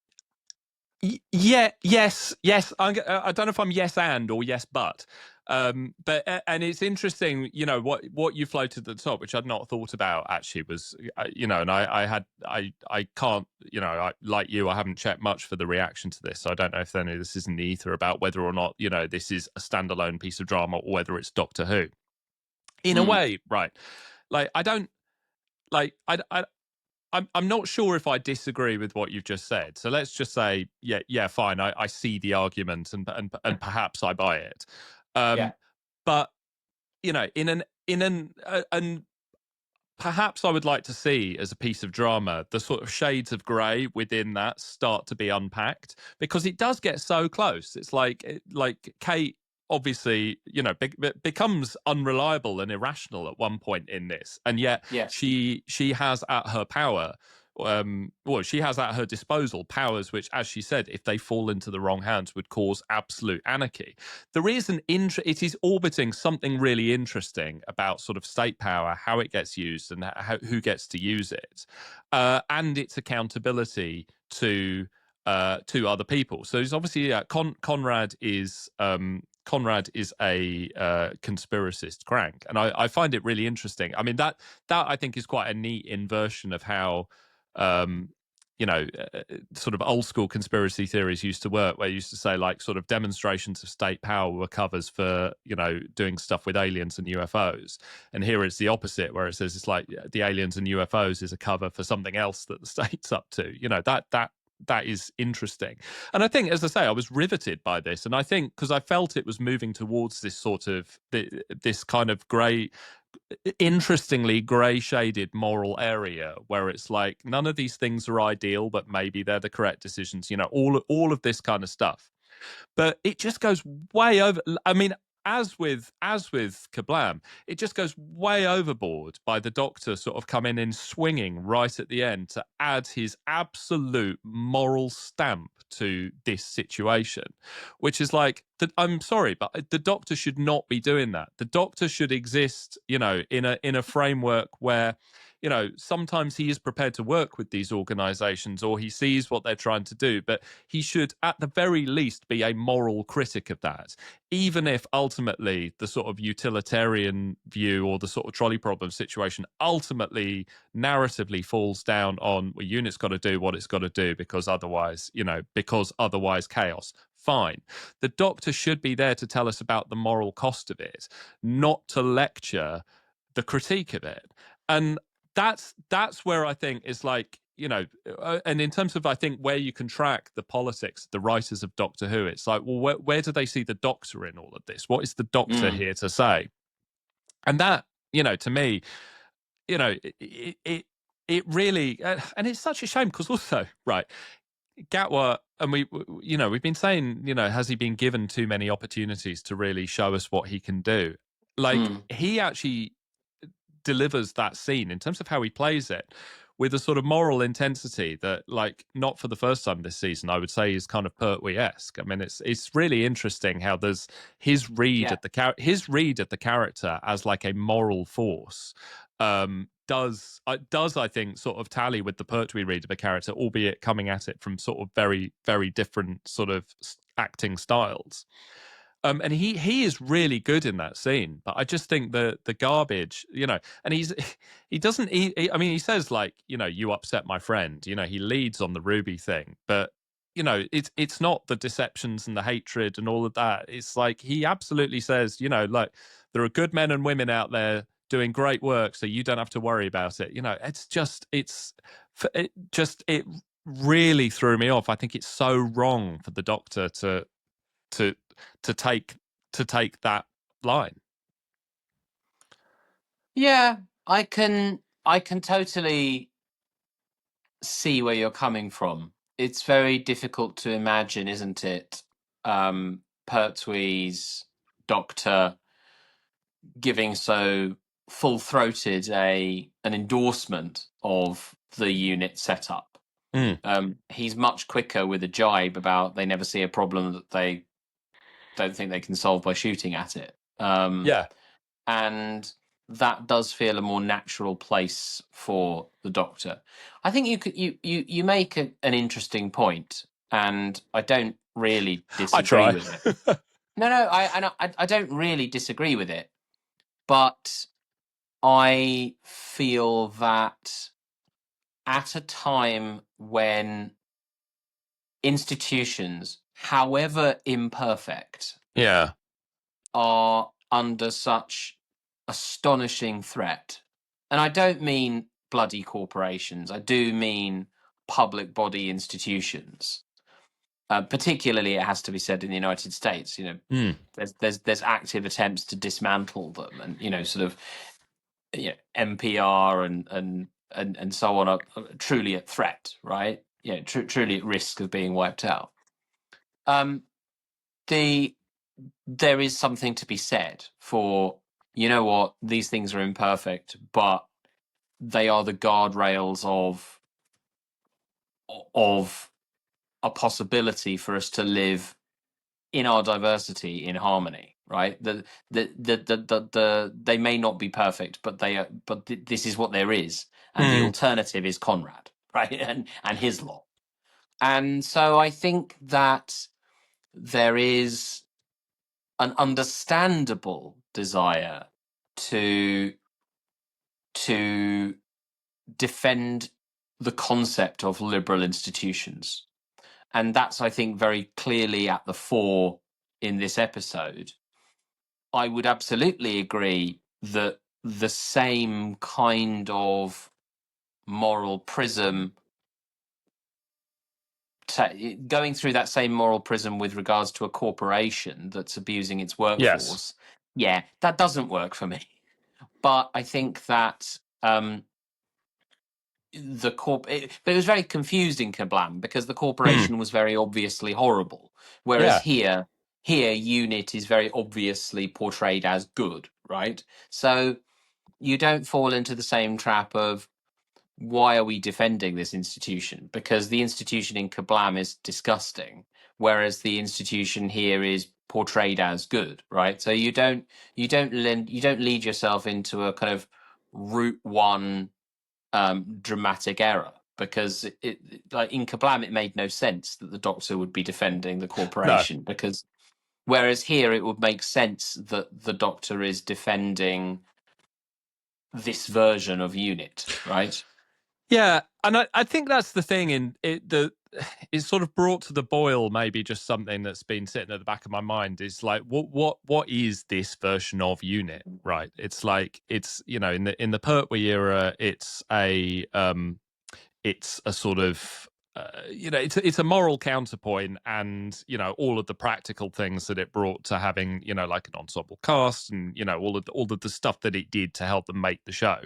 Speaker 2: yeah, yes. I don't know if I'm yes and or yes but. But and it's interesting, what you floated at the top, which I'd not thought about actually, was and I can't, like you, I haven't checked much for the reaction to this, so I don't know if any of this is in the ether about whether or not this is a standalone piece of drama or whether it's Doctor Who. In a way, right? Like I don't like I I'm not sure if I disagree with what you've just said. So let's just say, yeah, fine. I see the argument and perhaps I buy it.
Speaker 3: Yeah.
Speaker 2: But and perhaps I would like to see, as a piece of drama, the sort of shades of grey within that start to be unpacked, because it does get so close. It's like Kate obviously, becomes unreliable and irrational at one point in this, and yet
Speaker 3: Yes.
Speaker 2: she has at her power. She has at her disposal powers which, as she said, if they fall into the wrong hands, would cause absolute anarchy. There is it is orbiting something really interesting about sort of state power, how it gets used, and who gets to use it, and its accountability to other people. So there's obviously Conrad is a conspiracist crank, and I find it really interesting. I mean, that I think is quite a neat inversion of how sort of old school conspiracy theories used to work, where you used to say, like, sort of demonstrations of state power were covers for doing stuff with aliens and UFOs, and here it's the opposite, where it says it's like the aliens and UFOs is a cover for something else that the state's up to. That is interesting. And I think, as I say, I was riveted by this. And I think because I felt it was moving towards this sort of this kind of interestingly grey shaded moral area, where it's like none of these things are ideal, but maybe they're the correct decisions, all of this kind of stuff. But it just goes way over. I mean, as with Kablam, it just goes way overboard by the Doctor sort of coming in swinging right at the end to add his absolute moral stamp to this situation, which is like, I'm sorry, but the Doctor should not be doing that. The Doctor should exist, in a framework where, sometimes he is prepared to work with these organizations, or he sees what they're trying to do, but he should at the very least be a moral critic of that, even if ultimately the sort of utilitarian view or the sort of trolley problem situation ultimately narratively falls down on, well, unit's got to do what it's got to do because otherwise chaos. Fine. The Doctor should be there to tell us about the moral cost of it, not to lecture the critique of it. And that's where I think it's like, and in terms of, I think, where you can track the politics, the writers of Doctor Who, it's like, well, where do they see the Doctor in all of this? What is the Doctor here to say? And that, to me, it really, and it's such a shame because also, right, Gatwa, and we've been saying, has he been given too many opportunities to really show us what he can do? Like, he actually delivers that scene in terms of how he plays it with a sort of moral intensity that, like, not for the first time this season, I would say is kind of Pertwee-esque. I mean, it's really interesting how there's his read at the character as like a moral force does I think sort of tally with the Pertwee read of a character, albeit coming at it from sort of very, very different sort of acting styles. And he is really good in that scene, but I just think the garbage, and he doesn't. I mean, he says, like, you upset my friend. He leads on the Ruby thing, but it's not the deceptions and the hatred and all of that. It's like he absolutely says, like, there are good men and women out there doing great work, so you don't have to worry about it. It really threw me off. I think it's so wrong for the Doctor to take that line.
Speaker 3: Yeah, I can totally see where you're coming from. It's very difficult to imagine, isn't it? Pertwee's Doctor giving so full-throated an endorsement of the unit setup. He's much quicker with a jibe about they never see a problem that they don't think they can solve by shooting at it. And that does feel a more natural place for the Doctor. I think you make an interesting point, and I don't really disagree with it. No, I don't really disagree with it, but I feel that at a time when institutions, however imperfect, are under such astonishing threat, and I don't mean bloody corporations, I do mean public body institutions. Particularly, it has to be said, in the United States, there's active attempts to dismantle them, and sort of, NPR and so on are truly at threat, right? Truly at risk of being wiped out. There is something to be said for, what, these things are imperfect, but they are the guardrails of a possibility for us to live in our diversity in harmony, right? They may not be perfect, but this is what there is, and the alternative is Conrad, right? And his lot. And so I think that there is an understandable desire to defend the concept of liberal institutions. And that's, I think, very clearly at the fore in this episode. I would absolutely agree that the same kind of moral prism, going through that same moral prism with regards to a corporation that's abusing its workforce, that doesn't work for me. But I think that but it was very confused in Kablam because the corporation was very obviously horrible, whereas here here unit is very obviously portrayed as good, right? So you don't fall into the same trap of, why are we defending this institution? Because the institution in Kablam is disgusting, whereas the institution here is portrayed as good, right? So you don't lead yourself into a kind of route one dramatic error, because like in Kablam it made no sense that the Doctor would be defending the
Speaker 2: No.
Speaker 3: corporation, because whereas here it would make sense that the Doctor is defending this version of unit, right?
Speaker 2: Yeah, and I think that's the thing in it. It's sort of brought to the boil. Maybe just something that's been sitting at the back of my mind is like, what is this version of unit? Right? It's like it's in the Pertwee era, it's a sort of it's a moral counterpoint, and all of the practical things that it brought to having like an ensemble cast, and all of the stuff that it did to help them make the show.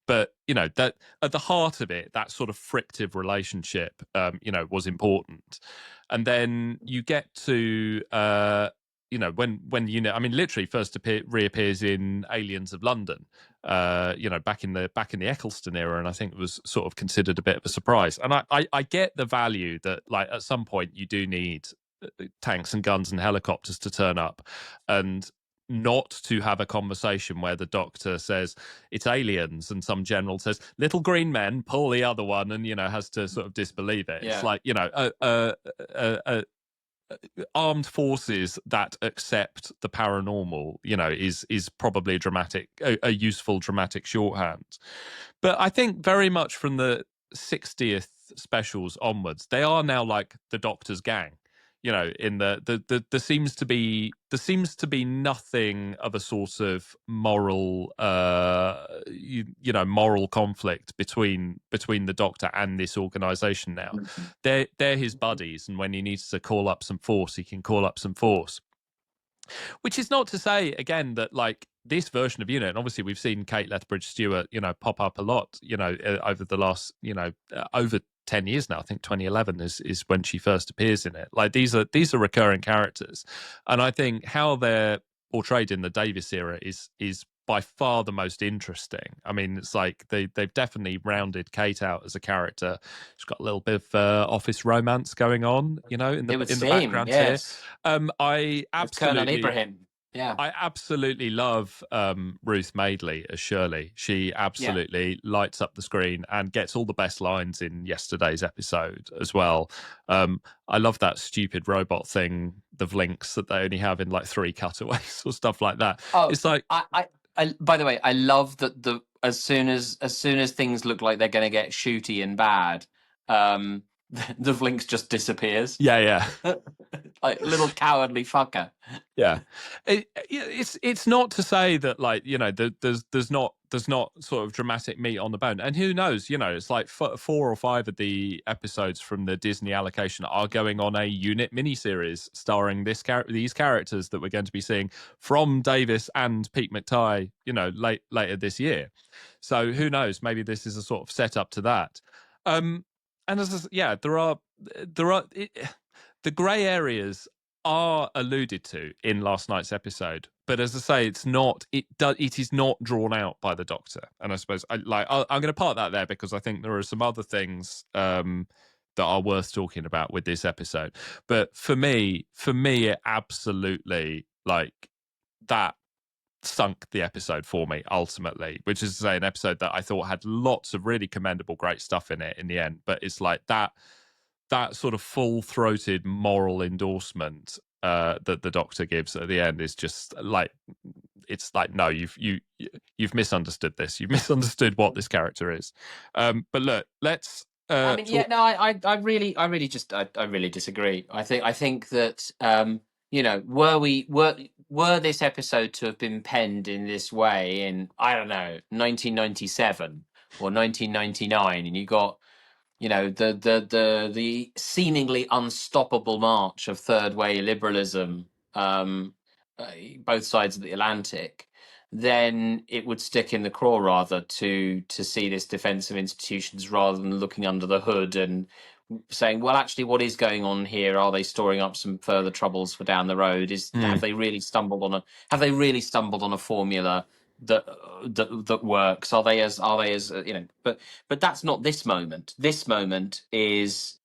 Speaker 2: But that at the heart of it, that sort of frictive relationship was important. And then you get to when I mean, literally first reappears in Aliens of London, back in the Eccleston era, and I think it was sort of considered a bit of a surprise. And I get the value that, like, at some point you do need tanks and guns and helicopters to turn up, and not to have a conversation where the Doctor says it's aliens and some general says little green men, pull the other one, and has to sort of disbelieve it. It's like armed forces that accept the paranormal is probably a useful dramatic shorthand. But I think very much from the 60th specials onwards, they are now like the Doctor's gang. In there seems to be nothing of a sort of moral moral conflict between the Doctor and this organization now. They're his buddies, and when he needs to call up some force, he can call up some force. Which is not to say, again, that like this version of unit, and obviously we've seen Kate Lethbridge Stewart pop up a lot over the last over 10 years now. I think 2011 is when she first appears in it. Like these are recurring characters, and I think how they're portrayed in the Davis era is by far the most interesting. I mean, it's like they've definitely rounded Kate out as a character. She's got a little bit of office romance going on, in the background
Speaker 3: yes.
Speaker 2: here. I
Speaker 3: With Colonel
Speaker 2: absolutely
Speaker 3: Ibrahim. Yeah.
Speaker 2: I absolutely love Ruth Madeley as Shirley. She absolutely lights up the screen and gets all the best lines in yesterday's episode as well. I love that stupid robot thing, the Vlinks, that they only have in like 3 cutaways or stuff like that.
Speaker 3: Oh,
Speaker 2: it's like
Speaker 3: I by the way, I love that as soon as things look like they're going to get shooty and bad, the Vlinks just disappears.
Speaker 2: Yeah.
Speaker 3: Like little cowardly fucker.
Speaker 2: Yeah, it's not to say that like there's not sort of dramatic meat on the bone, and who knows, it's like 4 or 5 of the episodes from the Disney allocation are going on a unit miniseries starring these characters that we're going to be seeing from Davis and Pete McTighe later this year. So who knows, maybe this is a sort of setup to that. And there are the grey areas are alluded to in last night's episode, but as I say, it is not drawn out by the Doctor. And I suppose I'm going to part that there, because I think there are some other things that are worth talking about with this episode. But for me, it absolutely, like, that sunk the episode for me ultimately, which is to say, an episode that I thought had lots of really commendable, great stuff in it in the end, but it's like that sort of full-throated moral endorsement that the Doctor gives at the end is just like, it's like, no, you've misunderstood this. You've misunderstood what this character is. But look, let's.
Speaker 3: I mean, I really disagree. I think that were this episode to have been penned in this way in, I don't know, 1997 or 1999, and you got the seemingly unstoppable march of third way liberalism, both sides of the Atlantic, then it would stick in the craw rather to see this defense of institutions rather than looking under the hood and saying, well, actually, what is going on here? Are they storing up some further troubles for down the road? Have they really stumbled on a formula that works? Are they as But that's not this moment. This moment is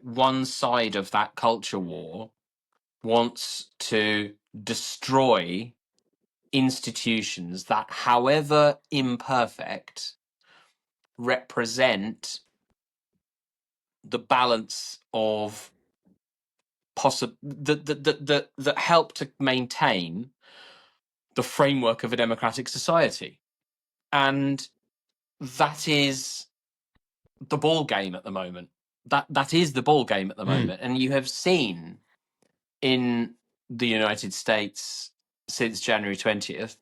Speaker 3: one side of that culture war wants to destroy institutions that, however imperfect, represent the balance of that help to maintain the framework of a democratic society. And that is the ball game at the moment. That is the ball game at the moment. And you have seen in the United States since January 20th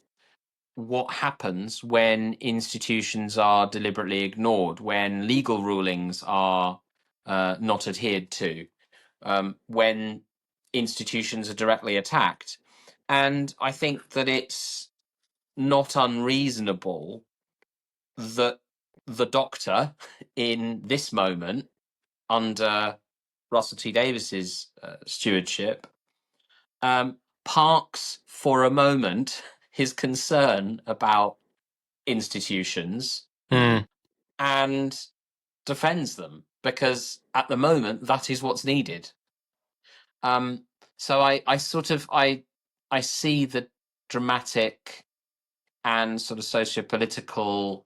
Speaker 3: what happens when institutions are deliberately ignored, when legal rulings are not adhered to, when institutions are directly attacked. And I think that it's not unreasonable that the Doctor, in this moment, under Russell T Davis's stewardship, parks for a moment his concern about institutions and defends them, because at the moment that is what's needed. So I see the dramatic and sort of socio-political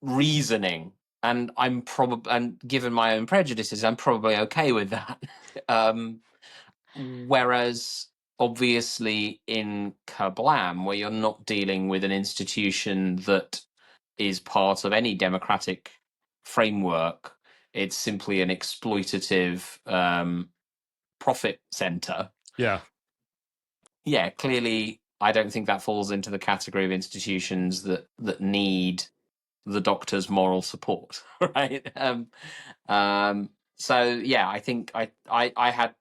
Speaker 3: reasoning, and and given my own prejudices, I'm probably okay with that. Whereas obviously in Kablam, where you're not dealing with an institution that is part of any democratic framework, it's simply an exploitative profit center. Yeah, clearly I don't think that falls into the category of institutions that need the Doctor's moral support, right? So yeah, I think I had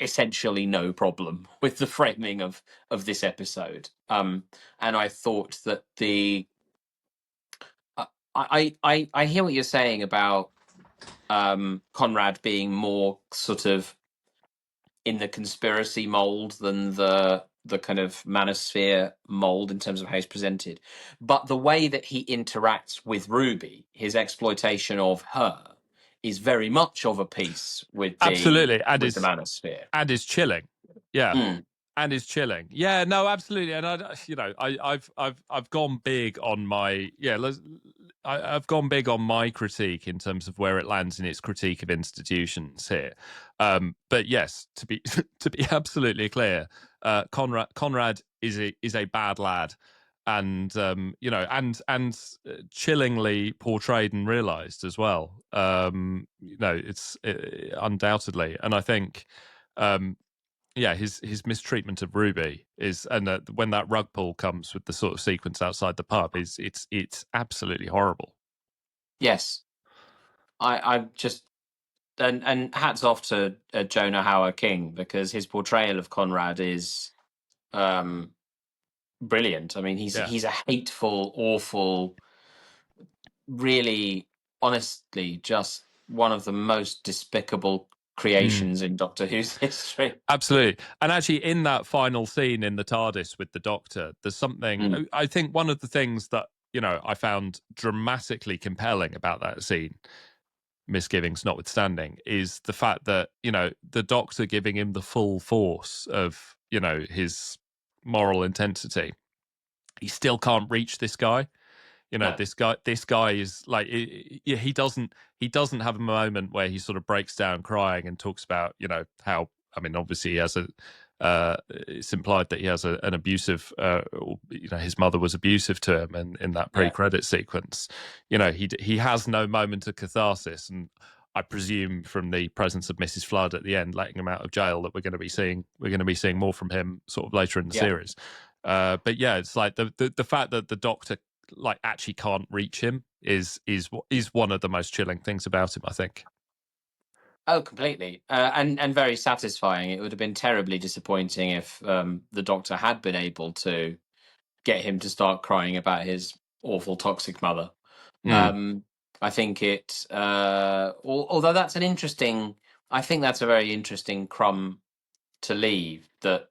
Speaker 3: essentially no problem with the framing of this episode, and I thought that I hear what you're saying about Conrad being more sort of in the conspiracy mold than the kind of manosphere mold in terms of how he's presented, but the way that he interacts with Ruby, his exploitation of her, is very much of a piece with
Speaker 2: Absolutely,
Speaker 3: the manosphere,
Speaker 2: and is chilling. And is chilling. Yeah, no, absolutely. And I've gone big on my I've gone big on my critique in terms of where it lands in its critique of institutions here. But yes, to be to be absolutely clear, Conrad is a bad lad, and and chillingly portrayed and realized as well. It's undoubtedly, and I think. His mistreatment of Ruby is, and when that rug pull comes with the sort of sequence outside the pub, it's absolutely horrible.
Speaker 3: Yes, I just and hats off to Jonah Hauer King, because his portrayal of Conrad is brilliant. I mean, he's a hateful, awful, really, honestly, just one of the most despicable creations in Doctor Who's history.
Speaker 2: Absolutely. And actually, in that final scene in the TARDIS with the Doctor, there's something, I think one of the things that, I found dramatically compelling about that scene, misgivings notwithstanding, is the fact that, the Doctor giving him the full force of, his moral intensity. He still can't reach this guy. This guy is like, he doesn't have a moment where he sort of breaks down crying and talks about, how, I mean, obviously he has it's implied that he has an abusive, his mother was abusive to him, and in that pre-credit sequence, he has no moment of catharsis. And I presume from the presence of Mrs. Flood at the end, letting him out of jail, that we're going to be seeing more from him sort of later in the series. But yeah, it's like the fact that the Doctor like actually can't reach him is one of the most chilling things about him, I think.
Speaker 3: Oh, completely, and very satisfying. It would have been terribly disappointing if the Doctor had been able to get him to start crying about his awful toxic mother. I think it, although that's I think that's a very interesting crumb to leave. That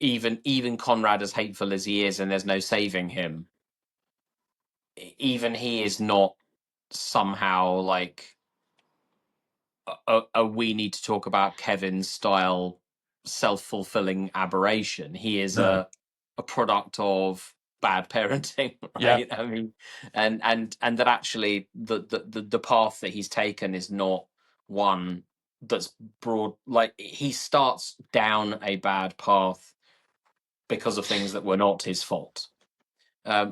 Speaker 3: even Conrad, as hateful as he is, and there's no saving him, even he is not somehow like a we need to talk about Kevin style self-fulfilling aberration. He is
Speaker 2: No.
Speaker 3: a product of bad parenting,
Speaker 2: Yeah.
Speaker 3: right? I mean, and that actually the path that he's taken is not one that's broad. Like, he starts down a bad path because of things that were not his fault.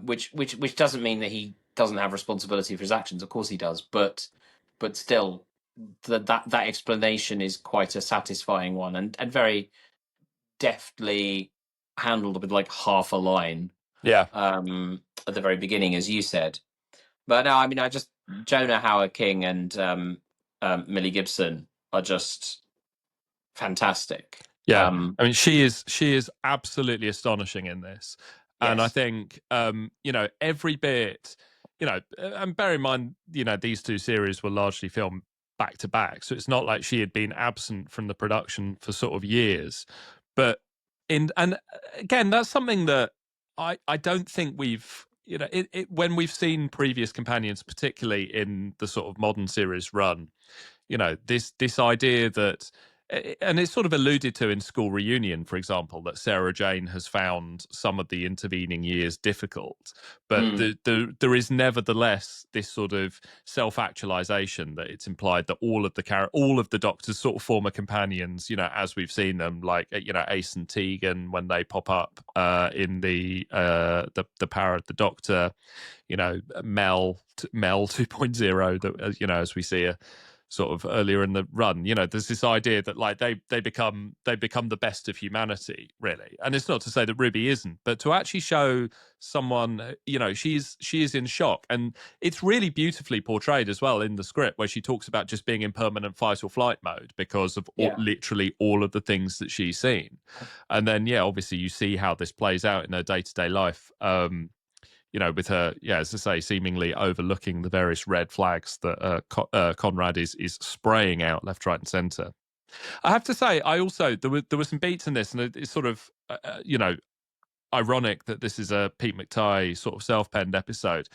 Speaker 3: Which doesn't mean that he doesn't have responsibility for his actions. Of course he does, but still, that explanation is quite a satisfying one, and very deftly handled with like half a line
Speaker 2: Yeah.
Speaker 3: at the very beginning, as you said. But no, I mean, Jonah Howard-King and Millie Gibson are just fantastic.
Speaker 2: Yeah, I mean, she is absolutely astonishing in this, and I
Speaker 3: Yes.
Speaker 2: think every bit, and bear in mind, these two series were largely filmed back to back, so it's not like she had been absent from the production for sort of years. But again, that's something that I don't think we've when we've seen previous companions, particularly in the sort of modern series run, this idea that, and it's sort of alluded to in School Reunion, for example, that Sarah Jane has found some of the intervening years difficult, but there is nevertheless this sort of self-actualization that it's implied that all of the Doctor's sort of former companions, as we've seen them, like Ace and Tegan, when they pop up in the Power of the Doctor, Mel 2.0, that as we see her sort of earlier in the run, there's this idea that like they become the best of humanity, really. And it's not to say that Ruby isn't, but to actually show someone, she is in shock, and it's really beautifully portrayed as well in the script, where she talks about just being in permanent fight or flight mode because of literally all of the things that she's seen. And then obviously you see how this plays out in her day-to-day life, with her, as I say, seemingly overlooking the various red flags that Conrad is spraying out left, right, and centre. I have to say, I also there were some beats in this, and it's sort of ironic that this is a Pete McTighe sort of self-penned episode,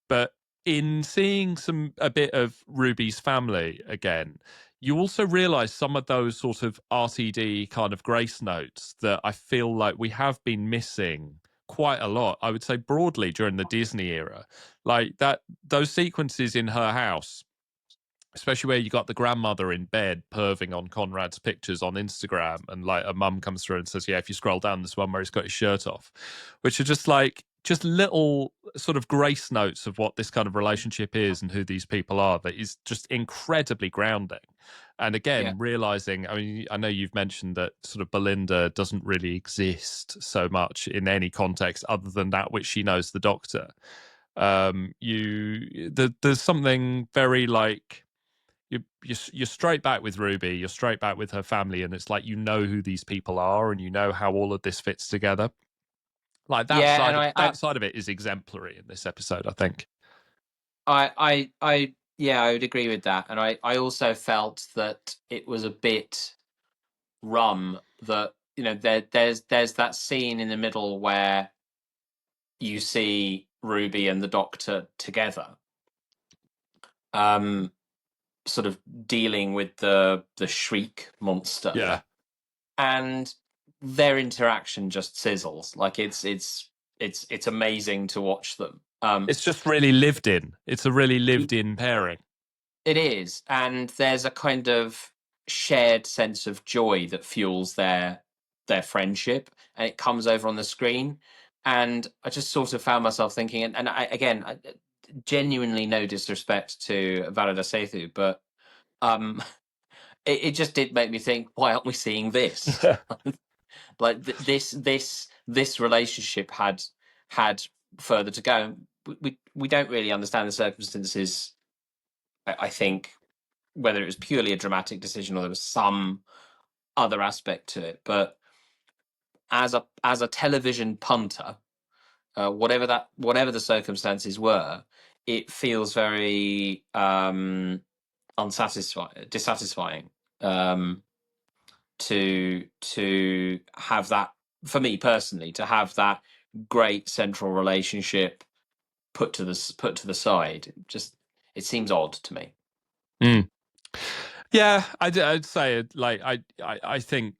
Speaker 2: but in seeing a bit of Ruby's family again, you also realise some of those sort of RTD kind of grace notes that I feel like we have been missing quite a lot, I would say, broadly during the Disney era. Like those sequences in her house, especially where you got the grandmother in bed perving on Conrad's pictures on Instagram, and like a mum comes through and says, if you scroll down, this one where he's got his shirt off, which are just little sort of grace notes of what this kind of relationship is and who these people are, that is just incredibly grounding. And again, realizing, I mean, I know you've mentioned that sort of Belinda doesn't really exist so much in any context other than that which she knows the Doctor. There's something very like, you're straight back with Ruby, you're straight back with her family, and it's like who these people are, and how all of this fits together. Like that side of it is exemplary in this episode, I think.
Speaker 3: I would agree with that, and I also felt that it was a bit rum that there's that scene in the middle where you see Ruby and the Doctor together, sort of dealing with the shriek monster, and their interaction just sizzles. Like it's amazing to watch them.
Speaker 2: It's just really lived in. It's a really lived in pairing.
Speaker 3: It is, and there's a kind of shared sense of joy that fuels their friendship, and it comes over on the screen. And I just sort of found myself thinking, and I genuinely, no disrespect to Valida Sethu, but it just did make me think, why aren't we seeing this? Like this relationship had further to go. We don't really understand the circumstances, I think, whether it was purely a dramatic decision or there was some other aspect to it. But as a television punter, whatever the circumstances were, it feels very dissatisfying to have that, for me personally, to have that great central relationship put to the side. Just, it seems odd to me.
Speaker 2: Mm. Yeah, I'd say it. Like I think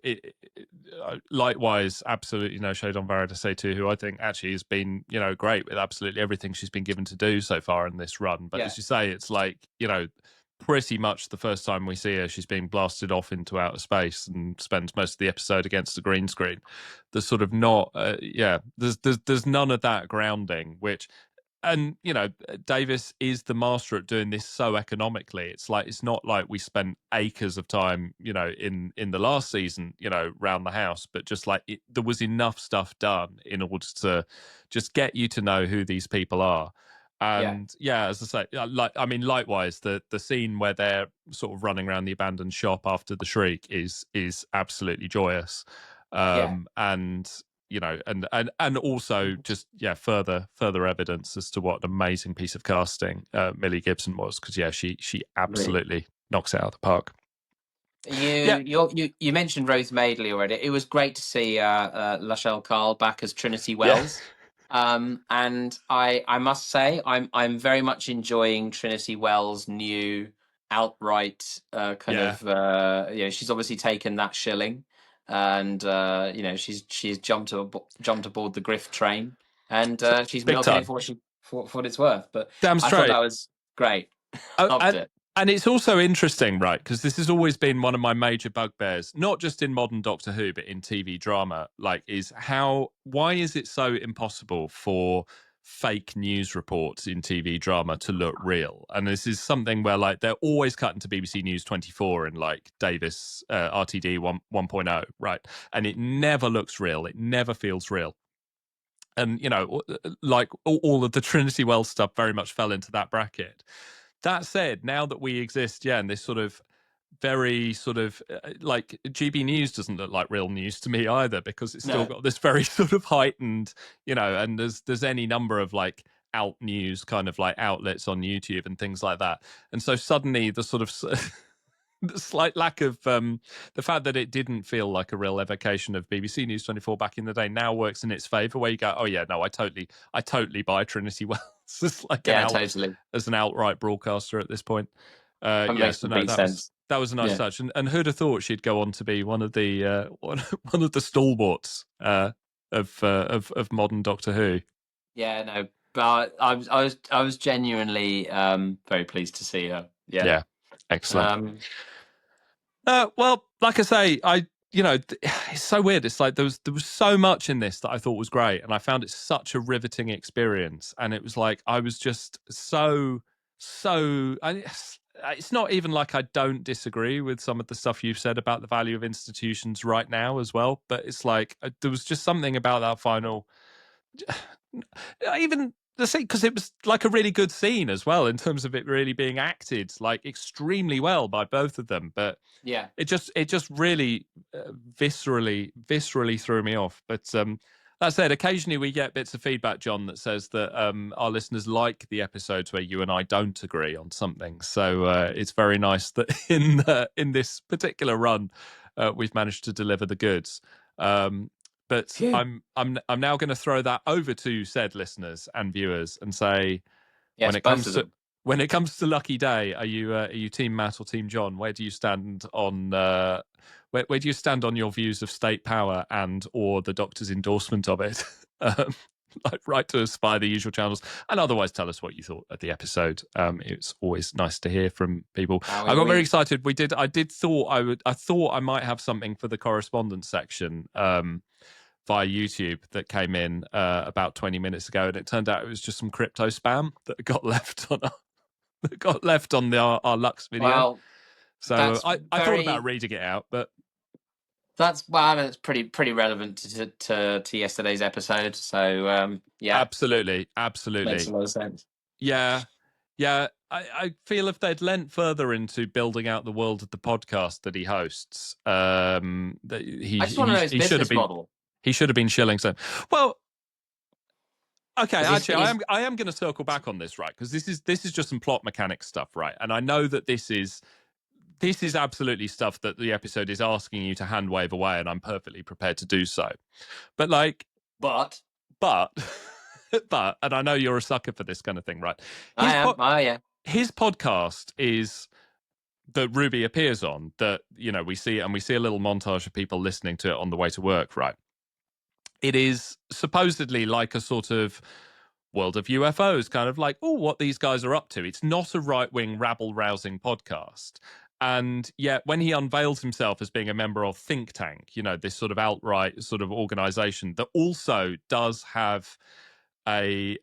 Speaker 2: likewise, absolutely no shade on Varada Setu, who I think actually has been great with absolutely everything she's been given to do so far in this run. But
Speaker 3: Yeah,
Speaker 2: as you say, it's like pretty much the first time we see her, she's being blasted off into outer space and spends most of the episode against the green screen. There's sort of not, there's none of that grounding, which. And Davis is the master at doing this so economically. It's like, it's not like we spent acres of time in the last season round the house, but just like there was enough stuff done in order to just get you to know who these people are.
Speaker 3: yeah,
Speaker 2: And yeah, as I say, likewise, the scene where they're sort of running around the abandoned shop after the shriek is absolutely joyous.
Speaker 3: yeah.
Speaker 2: And and also just further evidence as to what an amazing piece of casting Millie Gibson was, because she
Speaker 3: Really.
Speaker 2: absolutely knocks it out of the park. Yeah,
Speaker 3: You mentioned Rose Madeley already. It was great to see Lachelle Carl back as Trinity
Speaker 2: yeah,
Speaker 3: Wells. And I must say I'm very much enjoying Trinity Wells' new outright kind
Speaker 2: yeah,
Speaker 3: of she's obviously taken that shilling, and she's jumped aboard the grift train, and she's
Speaker 2: big
Speaker 3: milking it
Speaker 2: time,
Speaker 3: for what it's worth. But
Speaker 2: damn
Speaker 3: I thought
Speaker 2: straight.
Speaker 3: that was great.
Speaker 2: Oh,
Speaker 3: Loved it.
Speaker 2: and it's also interesting, right? Because this has always been one of my major bugbears, not just in modern Doctor Who, but in TV drama. Like, why is it so impossible for fake news reports in TV drama to look real? And this is something where, like, they're always cutting to BBC News 24 and like Davis RTD 1.0, right? And it never looks real. It never feels real. And like all of the Trinity Wells stuff very much fell into that bracket. That said, now that we exist, in this sort of very sort of like GB News doesn't look like real news to me either, because it's still
Speaker 3: No.
Speaker 2: got this very sort of heightened, and there's any number of like alt news kind of like outlets on YouTube and things like that. And so suddenly the sort of the slight lack of the fact that it didn't feel like a real evocation of BBC News 24 back in the day now works in its favor, where you go, oh yeah, no, I totally buy Trinity Wells as like
Speaker 3: Yeah, totally.
Speaker 2: as an outright broadcaster at this point.
Speaker 3: That makes
Speaker 2: So no,
Speaker 3: complete sense.
Speaker 2: that was a nice
Speaker 3: Yeah.
Speaker 2: touch. And who'd have thought she'd go on to be one of the one of the stalwarts of modern Doctor Who.
Speaker 3: Yeah, no, but I was genuinely very pleased to see her. Yeah.
Speaker 2: Yeah, excellent.
Speaker 3: Um,
Speaker 2: Well, like I say, it's so weird. It's like there was so much in this that I thought was great, and I found it such a riveting experience. And it was like I was just so. It's not even like I don't disagree with some of the stuff you've said about the value of institutions right now as well, but it's like there was just something about that final. Even the scene, because it was like a really good scene as well in terms of it really being acted like extremely well by both of them, but
Speaker 3: yeah.
Speaker 2: it just really viscerally threw me off. But that said, occasionally we get bits of feedback, John, that says that our listeners like the episodes where you and I don't agree on something. So it's very nice that in this particular run we've managed to deliver the goods. But
Speaker 3: Phew.
Speaker 2: I'm now going to throw that over to said listeners and viewers and say, when
Speaker 3: Yes,
Speaker 2: it
Speaker 3: both
Speaker 2: comes
Speaker 3: of
Speaker 2: to
Speaker 3: them.
Speaker 2: Lucky Day, are you Team Matt or Team John? Where do you stand on where do you stand on your views of state power and or the Doctor's endorsement of it? Like, write to us via the usual channels, and otherwise tell us what you thought of the episode. It's always nice to hear from people. I got very excited. I thought I might have something for the correspondence section via YouTube that came in about 20 minutes ago, and it turned out it was just some crypto spam that got left on our Lux video.
Speaker 3: Well,
Speaker 2: So I thought about
Speaker 3: very.
Speaker 2: reading it out, but
Speaker 3: That's, well, I mean, it's pretty relevant to yesterday's episode. So yeah,
Speaker 2: absolutely,
Speaker 3: makes a lot of sense.
Speaker 2: yeah. I feel if they'd lent further into building out the world of the podcast that he hosts, that
Speaker 3: I just want to know his
Speaker 2: he should have
Speaker 3: business
Speaker 2: been
Speaker 3: model.
Speaker 2: shilling. So, well, Okay,
Speaker 3: 'Cause
Speaker 2: actually, I am going to circle back on this, right? Because this is just some plot mechanic stuff, right? And I know that this is absolutely stuff that the episode is asking you to hand wave away, and I'm perfectly prepared to do so. But like,
Speaker 3: but
Speaker 2: but and I know you're a sucker for this kind of thing, right?
Speaker 3: I am. Oh yeah.
Speaker 2: His podcast is that Ruby appears on, that, you know, we see a little montage of people listening to it on the way to work, right? It is supposedly like a sort of world of UFOs, kind of like, oh, what these guys are up to. It's not a right-wing rabble-rousing podcast. And yet when he unveils himself as being a member of Think Tank, you know, this sort of outright sort of organization that also does have a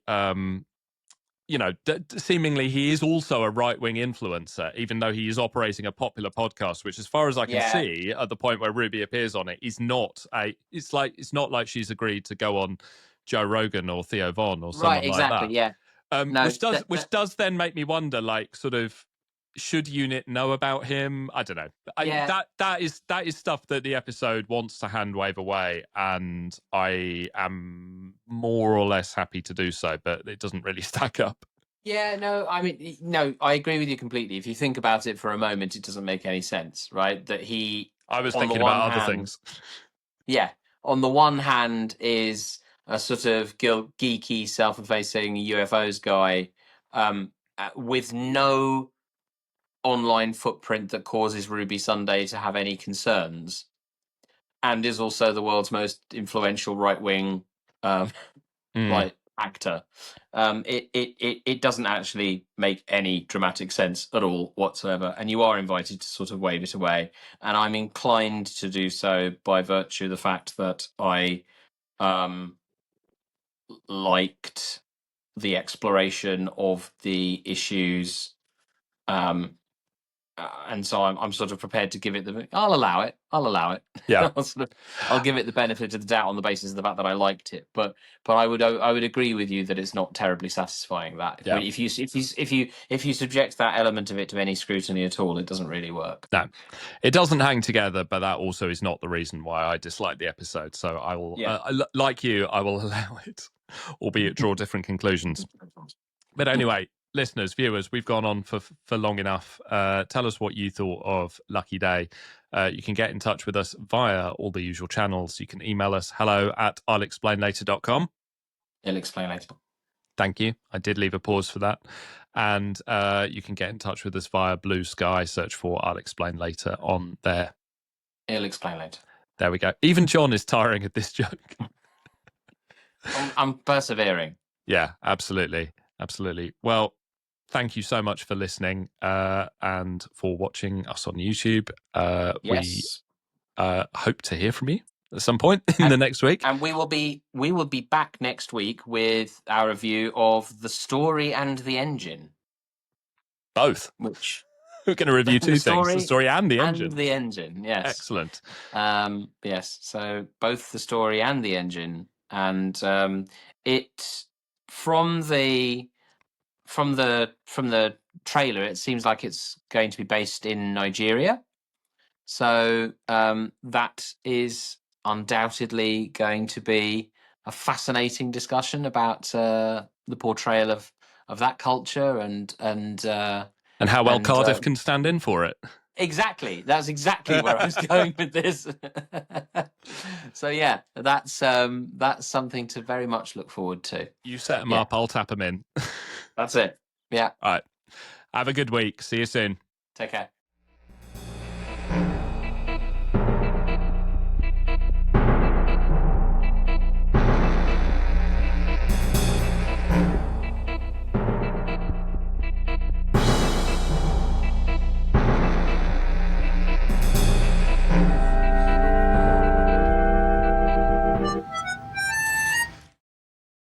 Speaker 2: you know, seemingly he is also a right-wing influencer, even though he is operating a popular podcast, which, as far as I can
Speaker 3: Yeah.
Speaker 2: see, at the point where Ruby appears on it, is not it's not like she's agreed to go on Joe Rogan or Theo Von or someone
Speaker 3: Right. Exactly.
Speaker 2: like
Speaker 3: Yeah.
Speaker 2: that.
Speaker 3: No.
Speaker 2: Which does then make me wonder, like, sort of, should Unit know about him? I don't know.
Speaker 3: Yeah.
Speaker 2: That is stuff that the episode wants to hand wave away, and I am more or less happy to do so, but it doesn't really stack up.
Speaker 3: Yeah, no, I mean, no, I agree with you completely. If you think about it for a moment, it doesn't make any sense, right? That he,
Speaker 2: I was
Speaker 3: on the
Speaker 2: thinking
Speaker 3: one
Speaker 2: about other
Speaker 3: hand,
Speaker 2: things.
Speaker 3: yeah, on the one hand is a sort of geeky, self-effacing UFOs guy, with no online footprint that causes Ruby Sunday to have any concerns, and is also the world's most influential right-wing like actor. It doesn't actually make any dramatic sense at all whatsoever, and you are invited to sort of wave it away. And I'm inclined to do so by virtue of the fact that I liked the exploration of the issues, and so I'm sort of prepared to give it the. I'll allow it.
Speaker 2: Yeah.
Speaker 3: I'll give it the benefit of the doubt on the basis of the fact that I liked it. But I would agree with you that it's not terribly satisfying. That
Speaker 2: Yeah.
Speaker 3: if you subject that element of it to any scrutiny at all, it doesn't really work.
Speaker 2: No, it doesn't hang together, but that also is not the reason why I dislike the episode. So I will, like you, I will allow it, albeit draw different conclusions. But anyway, listeners, viewers, we've gone on for long enough. Tell us what you thought of Lucky Day. You can get in touch with us via all the usual channels. You can email us hello@I'llExplainLater.com.
Speaker 3: I'll explain later.
Speaker 2: Thank you. I did leave a pause for that. And you can get in touch with us via Blue Sky. Search for I'll Explain Later on there.
Speaker 3: I'll explain later.
Speaker 2: There we go. Even John is tiring of this joke.
Speaker 3: I'm persevering.
Speaker 2: Yeah, absolutely. Absolutely. Well, thank you so much for listening and for watching us on YouTube.
Speaker 3: Yes.
Speaker 2: We hope to hear from you at some point in the next week.
Speaker 3: And we will be back next week with our review of The Story and the Engine.
Speaker 2: Both.
Speaker 3: Which
Speaker 2: we're going to review two things: the story and the engine.
Speaker 3: And the engine, yes.
Speaker 2: Excellent.
Speaker 3: Yes. So both the story and the engine, and it from the trailer, it seems like it's going to be based in Nigeria. So that is undoubtedly going to be a fascinating discussion about the portrayal of that culture and
Speaker 2: how well Cardiff can stand in for it.
Speaker 3: Exactly. That's exactly where I was going with this. So yeah, that's something to very much look forward to.
Speaker 2: You set them up, I'll tap them in.
Speaker 3: That's it. Yeah.
Speaker 2: All right. Have a good week. See you soon.
Speaker 3: Take care.